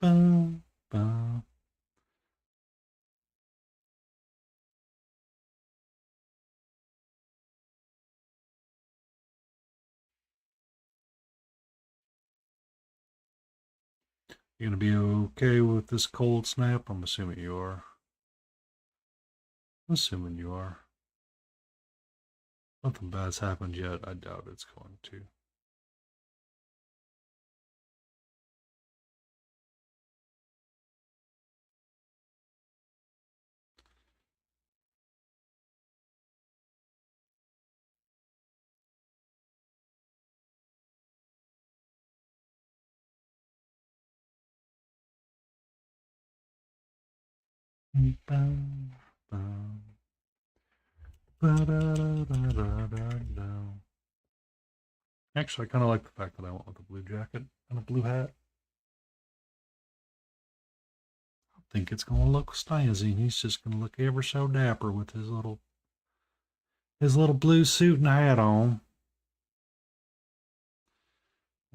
Boom, boom. You gonna be okay with this cold snap? I'm assuming you are. I'm assuming you are. Nothing bad's happened yet. I doubt it's going to. Boom, boom. Actually, I kind of like the fact that I went with a blue jacket and a blue hat. I think it's going to look snazzy. He's just going to look ever so dapper with his little blue suit and hat on.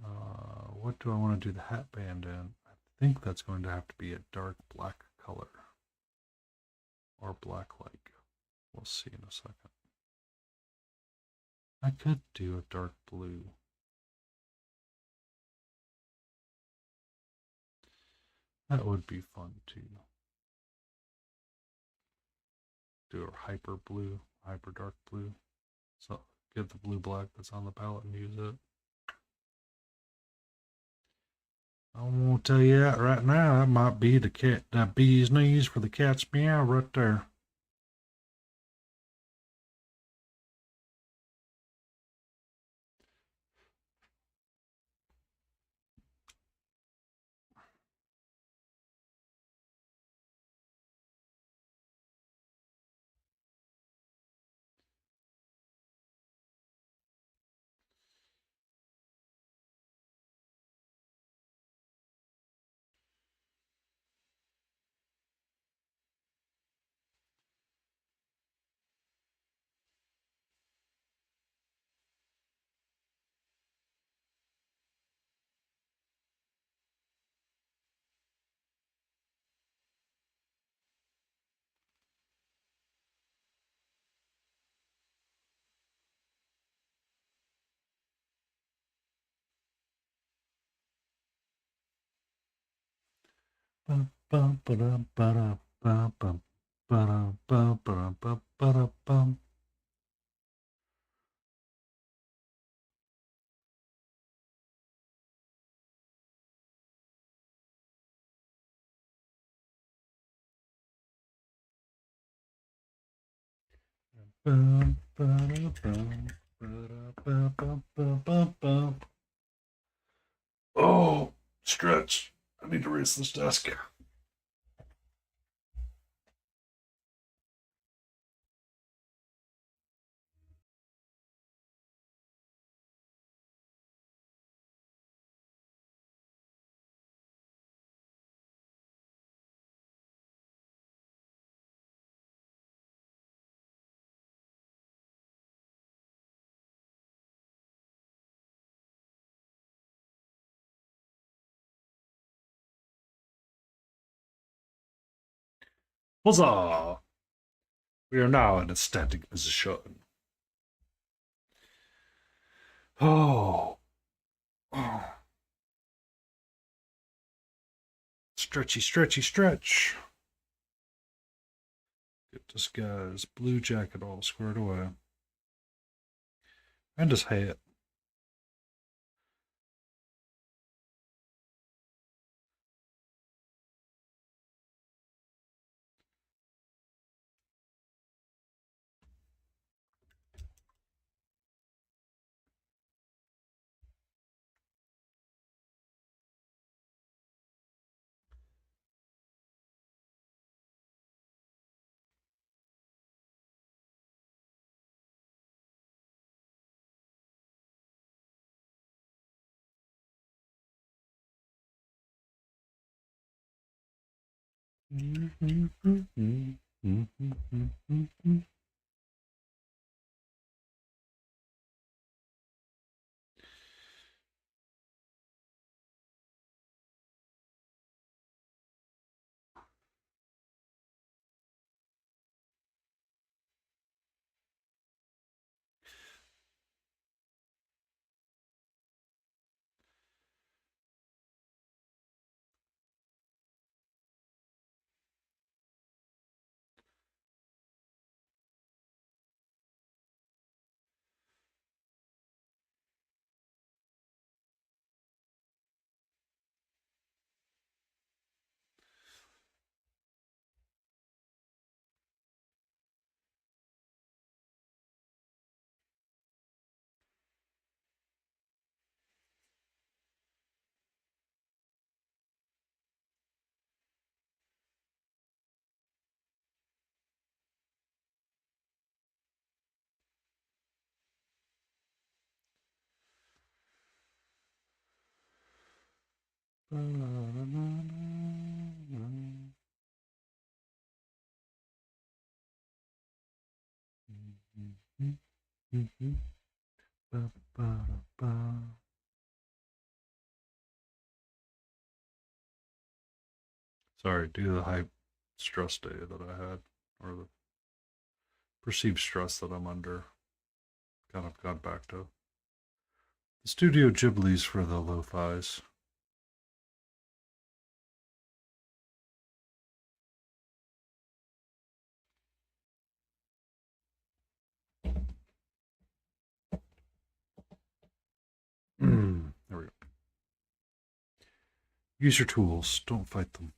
What do I want to do the hat band in? I think that's going to have to be a dark black color. Or black like. We'll see in a second. I could do a dark blue. That would be fun too. Do a hyper blue, hyper dark blue. So get the blue black that's on the palette and use it. I won't tell you that right now. That might be the cat, that bee's knees for the cat's meow right there. Oh, stretch. I need to raise this desk. Huzzah! We are now in a standing position. Oh. Oh. Stretchy, stretchy, stretch. Get this guy's blue jacket all squared away. And his hat. Sorry, due to the high stress day that I had, or the perceived stress that I'm under, kind of got back to the Studio Ghibli's for the lo-fis. There we go. Use your tools, don't fight them.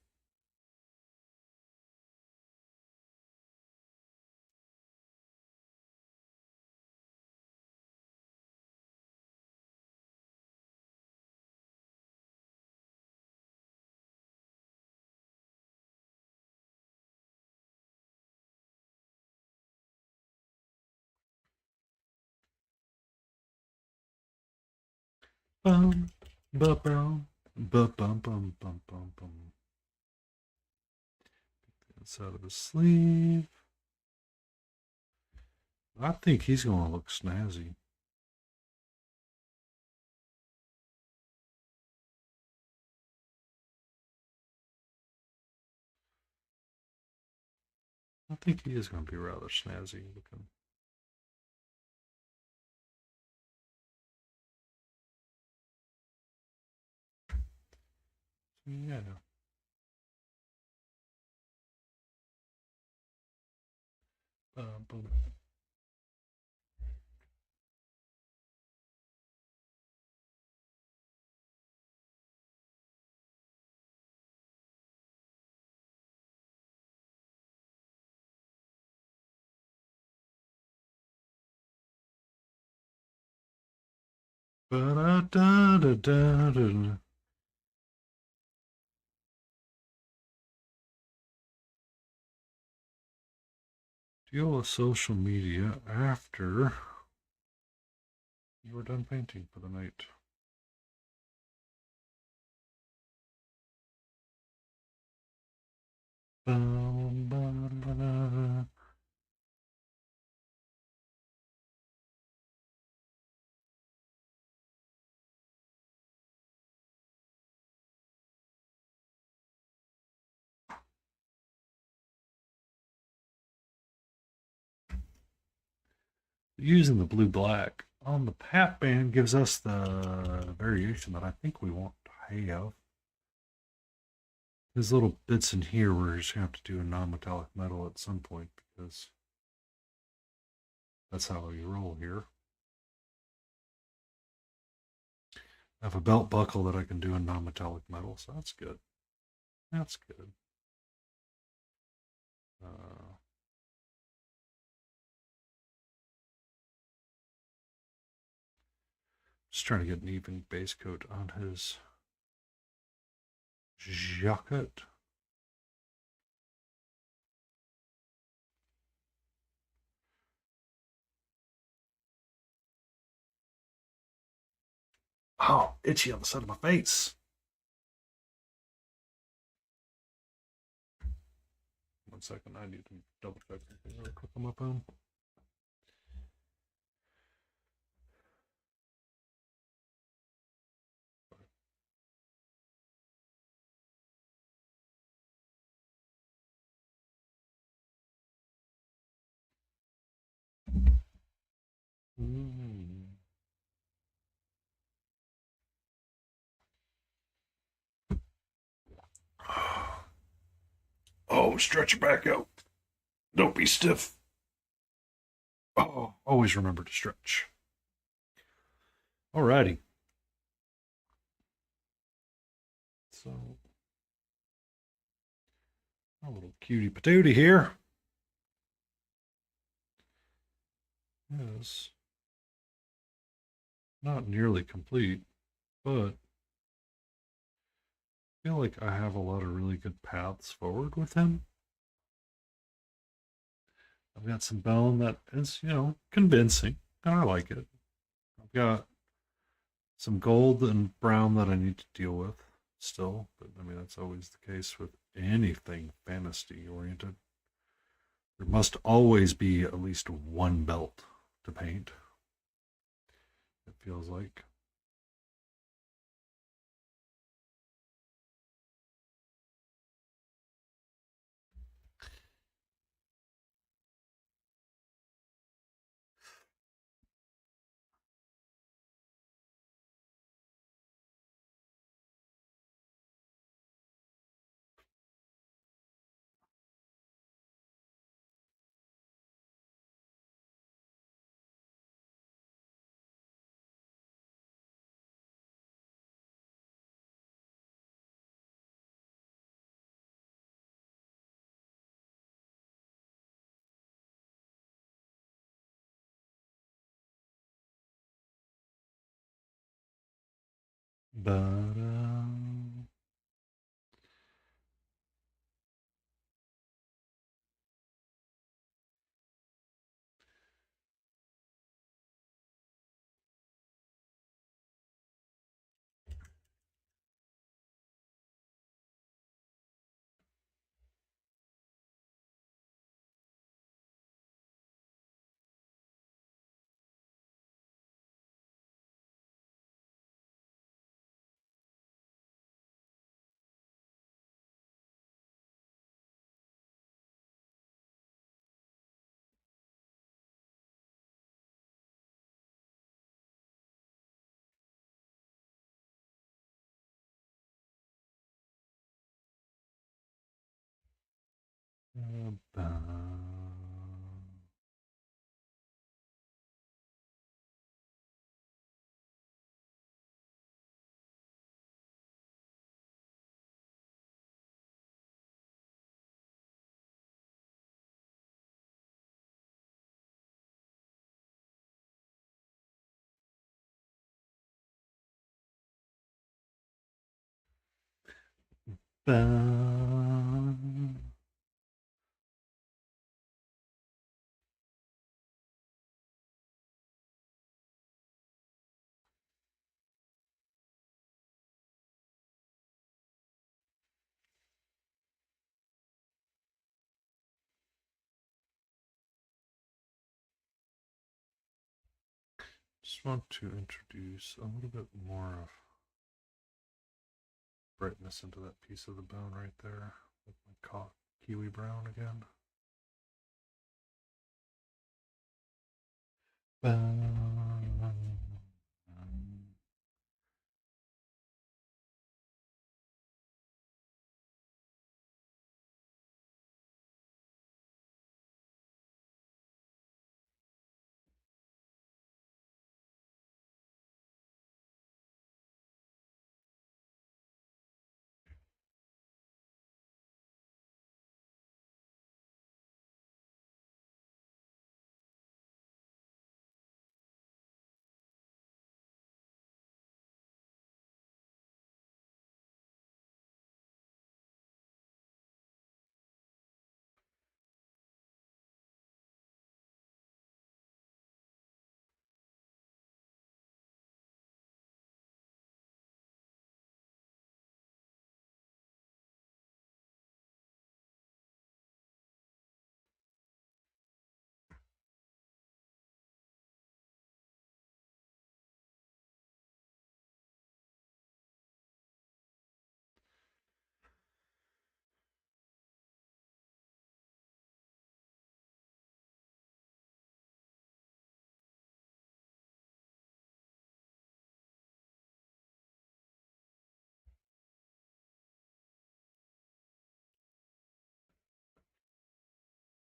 Bum, ba bum, ba bum bum bum bum bum. That's out of his sleeve. I think he's gonna look snazzy. I think he is gonna be rather snazzy looking. Yeah. Boom. Ba-da-da-da-da-da. Deal with social media after you are done painting for the night. Ba-da-da-da. Using the blue black on the pat band gives us the variation that I think we want to have. There's little bits in here we're just going to have to do a non-metallic metal at some point because that's how we roll here. I have a belt buckle that I can do in non-metallic metal, so that's good. That's good. Just trying to get an even base coat on his jacket. Oh, itchy on the side of my face. One second, I need to double check something real quick on my phone. Oh, stretch your back out. Don't be stiff. Oh, always remember to stretch. Alrighty. So, a little cutie patootie here. Yes. Not nearly complete, but I feel like I have a lot of really good paths forward with him. I've got some bone that is, convincing, and I like it. I've got some gold and brown that I need to deal with still, but I mean, that's always the case with anything fantasy oriented. There must always be at least one belt to paint, it feels like. But Ba- Just want to introduce a little bit more of brightness into that piece of the bone right there with my kiwi brown again.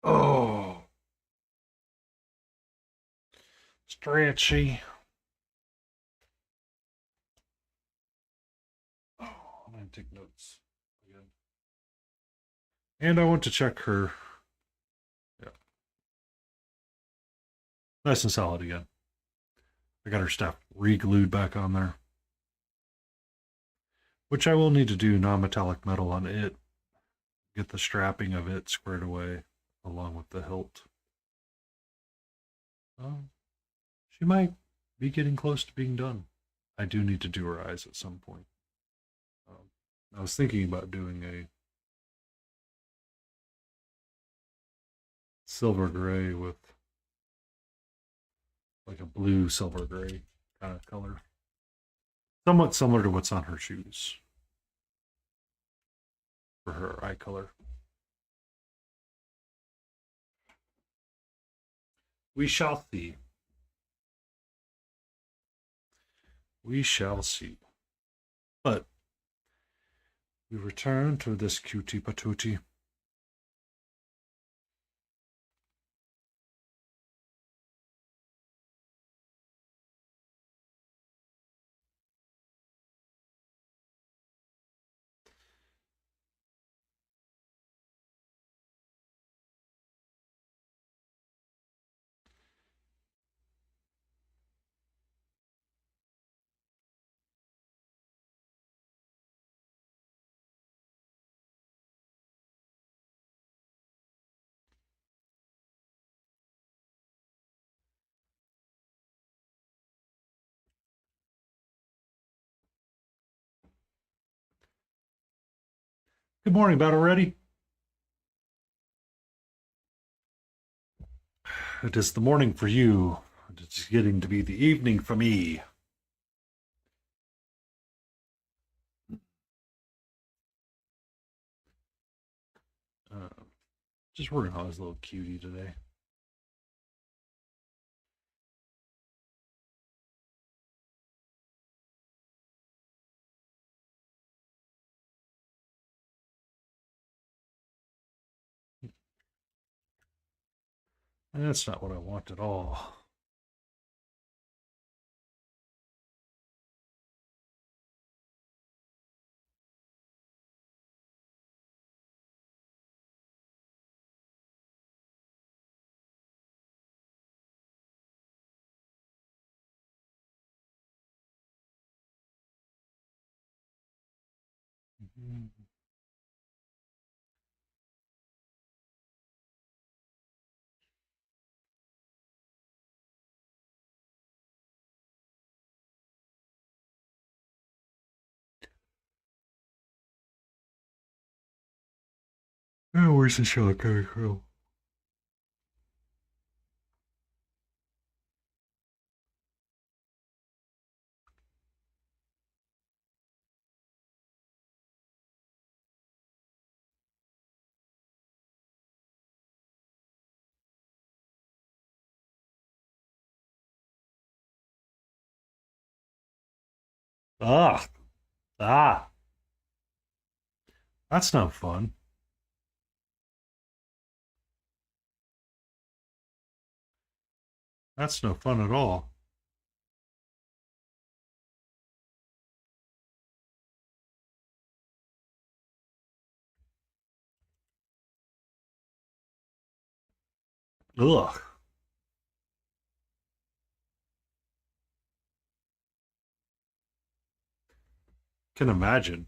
Oh, stretchy. Oh, I'm going to take notes again. And I want to check her. Yeah. Nice and solid again. I got her stuff re-glued back on there. Which I will need to do non-metallic metal on it. Get the strapping of it squared away along with the hilt. She might be getting close to being done. I do need to do her eyes at some point. I was thinking about doing a silver gray with like a blue silver gray kind of color. Somewhat similar to what's on her shoes for her eye color. We shall see. We shall see. But we return to this cutie patootie. Good morning, Battle Ready. It is the morning for you. It's getting to be the evening for me. Uh, just working on this little cutie today. And that's not what I want at all. Oh, where's the shot coming from? Ah, ah, that's not fun. That's no fun at all. Ugh. Can imagine.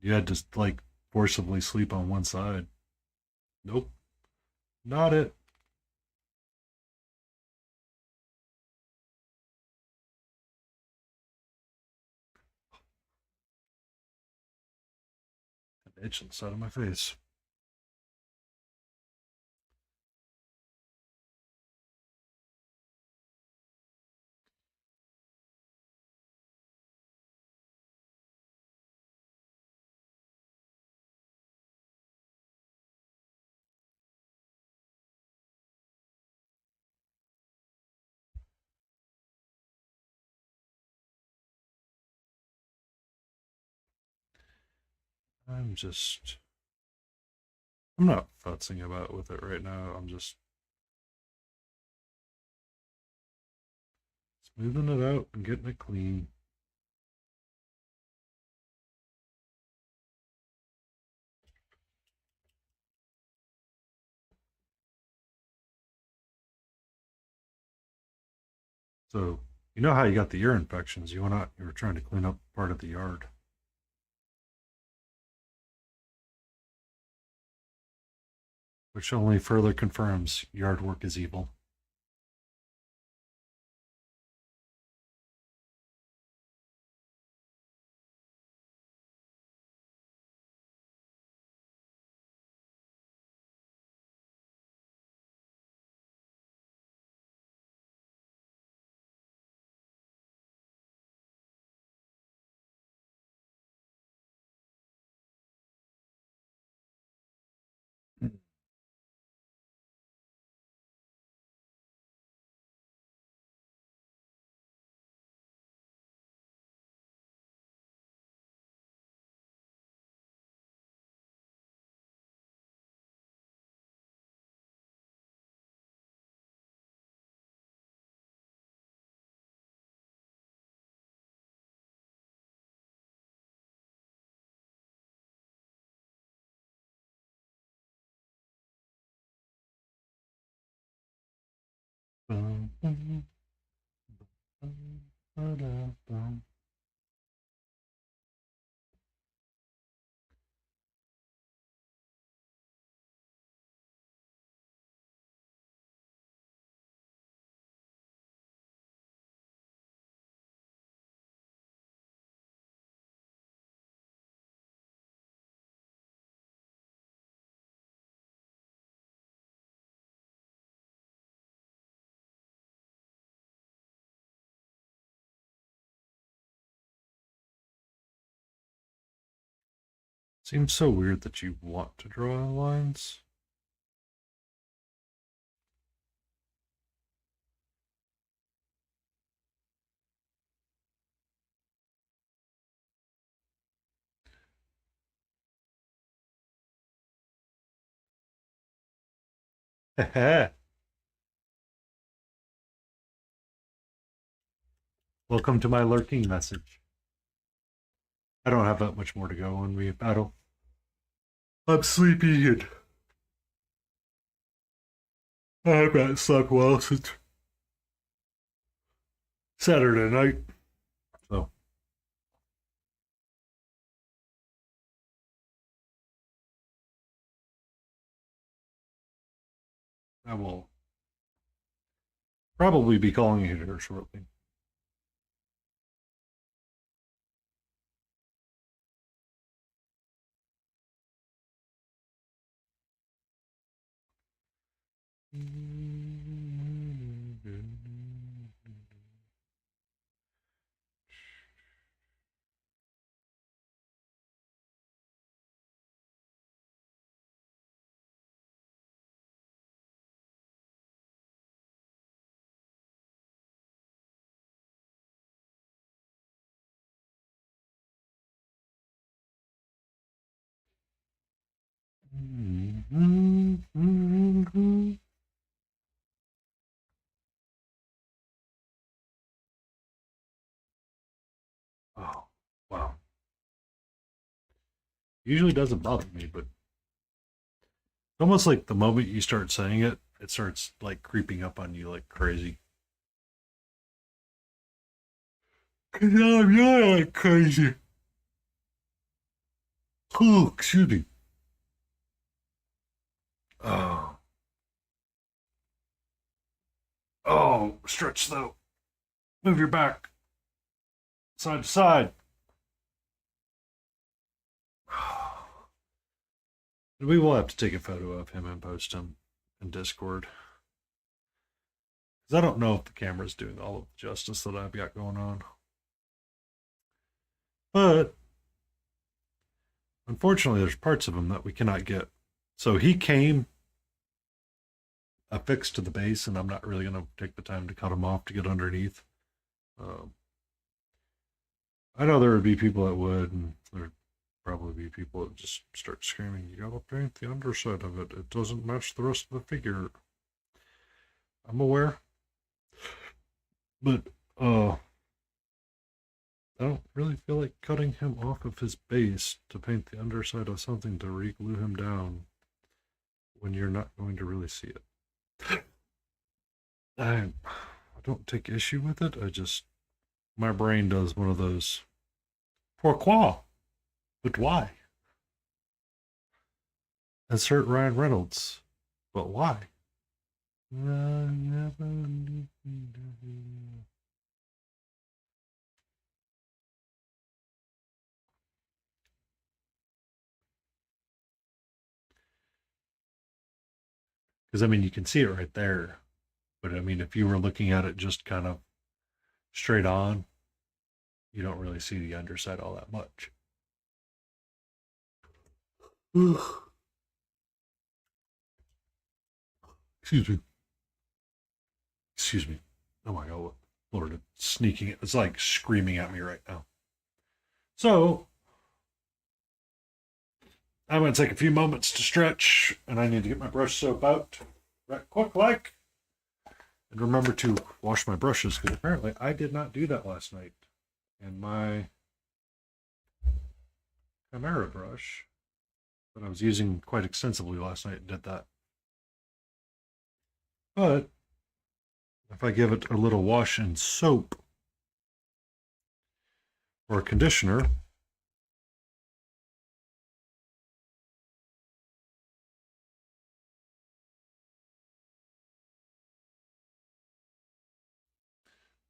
You had to like forcibly sleep on one side. Nope, not it. An itch on the side of my face. I'm just. I'm not futzing about with it right now. I'm just smoothing it out and getting it clean. So, you know how you got the ear infections? You were trying to clean up part of the yard, which only further confirms yard work is evil. Seems so weird that you want to draw lines. Welcome to my lurking message. I don't have that much more to go when we battle. I'm sleepy and I haven't slept well since Saturday night. So I will probably be calling you here shortly. Oh, wow. Usually doesn't bother me, but almost like the moment you start saying it, it starts like creeping up on you like crazy. 'Cause I'm not like crazy. Oh, excuse me. Oh, oh, stretch though. Move your back side to side. We will have to take a photo of him and post him in Discord. Because I don't know if the camera's doing all of the justice that I've got going on. But unfortunately, there's parts of him that we cannot get. So he came affixed to the base, and I'm not really going to take the time to cut him off to get underneath. Um, I know there would be people that would, and there'd probably be people that just start screaming, "You gotta paint the underside of it. It doesn't match the rest of the figure." I'm aware, but I don't really feel like cutting him off of his base to paint the underside of something to re-glue him down when you're not going to really see it. I don't take issue with it. I just my brain does one of those. Pourquoi? But why? Insert Ryan Reynolds. But why? Because I mean, you can see it right there. But I mean, if you were looking at it just kind of straight on, you don't really see the underside all that much. Excuse me. Excuse me. Oh my god, Lord, it's sneaking. It's like screaming at me right now. So I'm going to take a few moments to stretch, and I need to get my brush soap out right quick like. And remember to wash my brushes, because apparently I did not do that last night. And my Chimera brush that I was using quite extensively last night did that. But if I give it a little wash in soap or conditioner,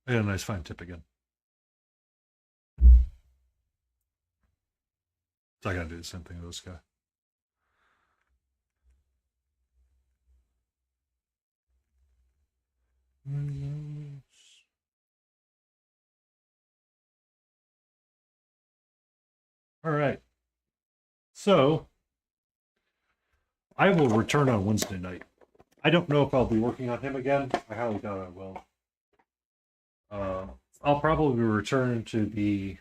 I got a nice fine tip again. So I got to do the same thing with this guy. All right. So I will return on Wednesday night. I don't know if I'll be working on him again. I highly doubt I will. I'll probably return to the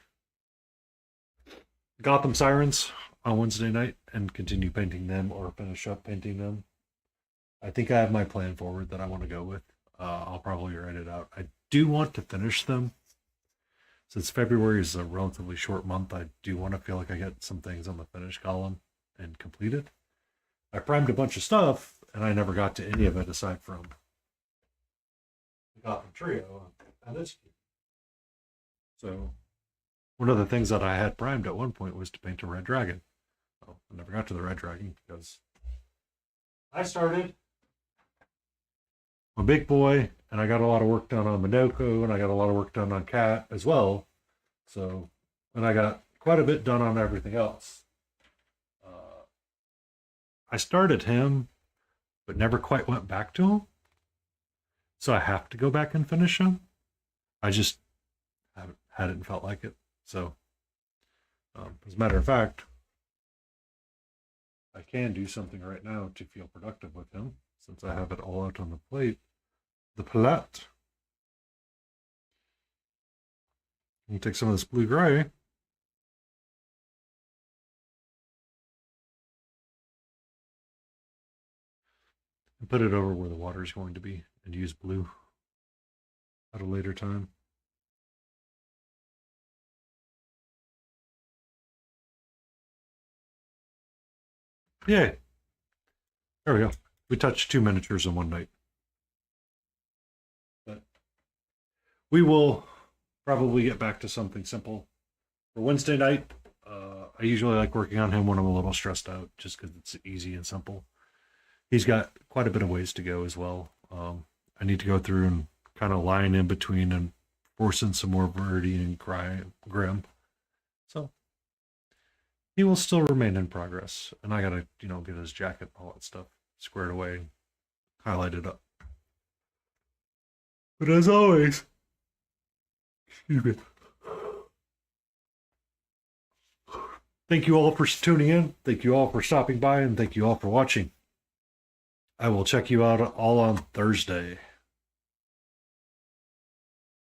Gotham Sirens on Wednesday night and continue painting them or finish up painting them. I think I have my plan forward that I want to go with. I'll probably write it out. I do want to finish them. Since February is a relatively short month, I do want to feel like I get some things on the finish column and complete it. I primed a bunch of stuff, and I never got to any of it aside from the Gotham Trio and this. So one of the things that I had primed at one point was to paint a red dragon. Well, I never got to the red dragon because I started my big boy, and I got a lot of work done on Minoko, and I got a lot of work done on Cat as well. So, and I got quite a bit done on everything else. I started him, but never quite went back to him. So I have to go back and finish him. I just hadn't felt like it. So, as a matter of fact, I can do something right now to feel productive with him since I have it all out on the plate. The palette. You take some of this blue gray. and put it over where the water is going to be and use blue at a later time. Yay. There we go. We touched 2 miniatures in one night. But we will probably get back to something simple for Wednesday night. I usually like working on him when I'm a little stressed out, just because it's easy and simple. He's got quite a bit of ways to go as well. I need to go through and kind of line in between and force in some more Verdi and Grim. So he will still remain in progress, and I gotta, get his jacket and all that stuff squared away, highlighted up. But as always, excuse me. Thank you all for tuning in. Thank you all for stopping by, and thank you all for watching. I will check you out all on Thursday.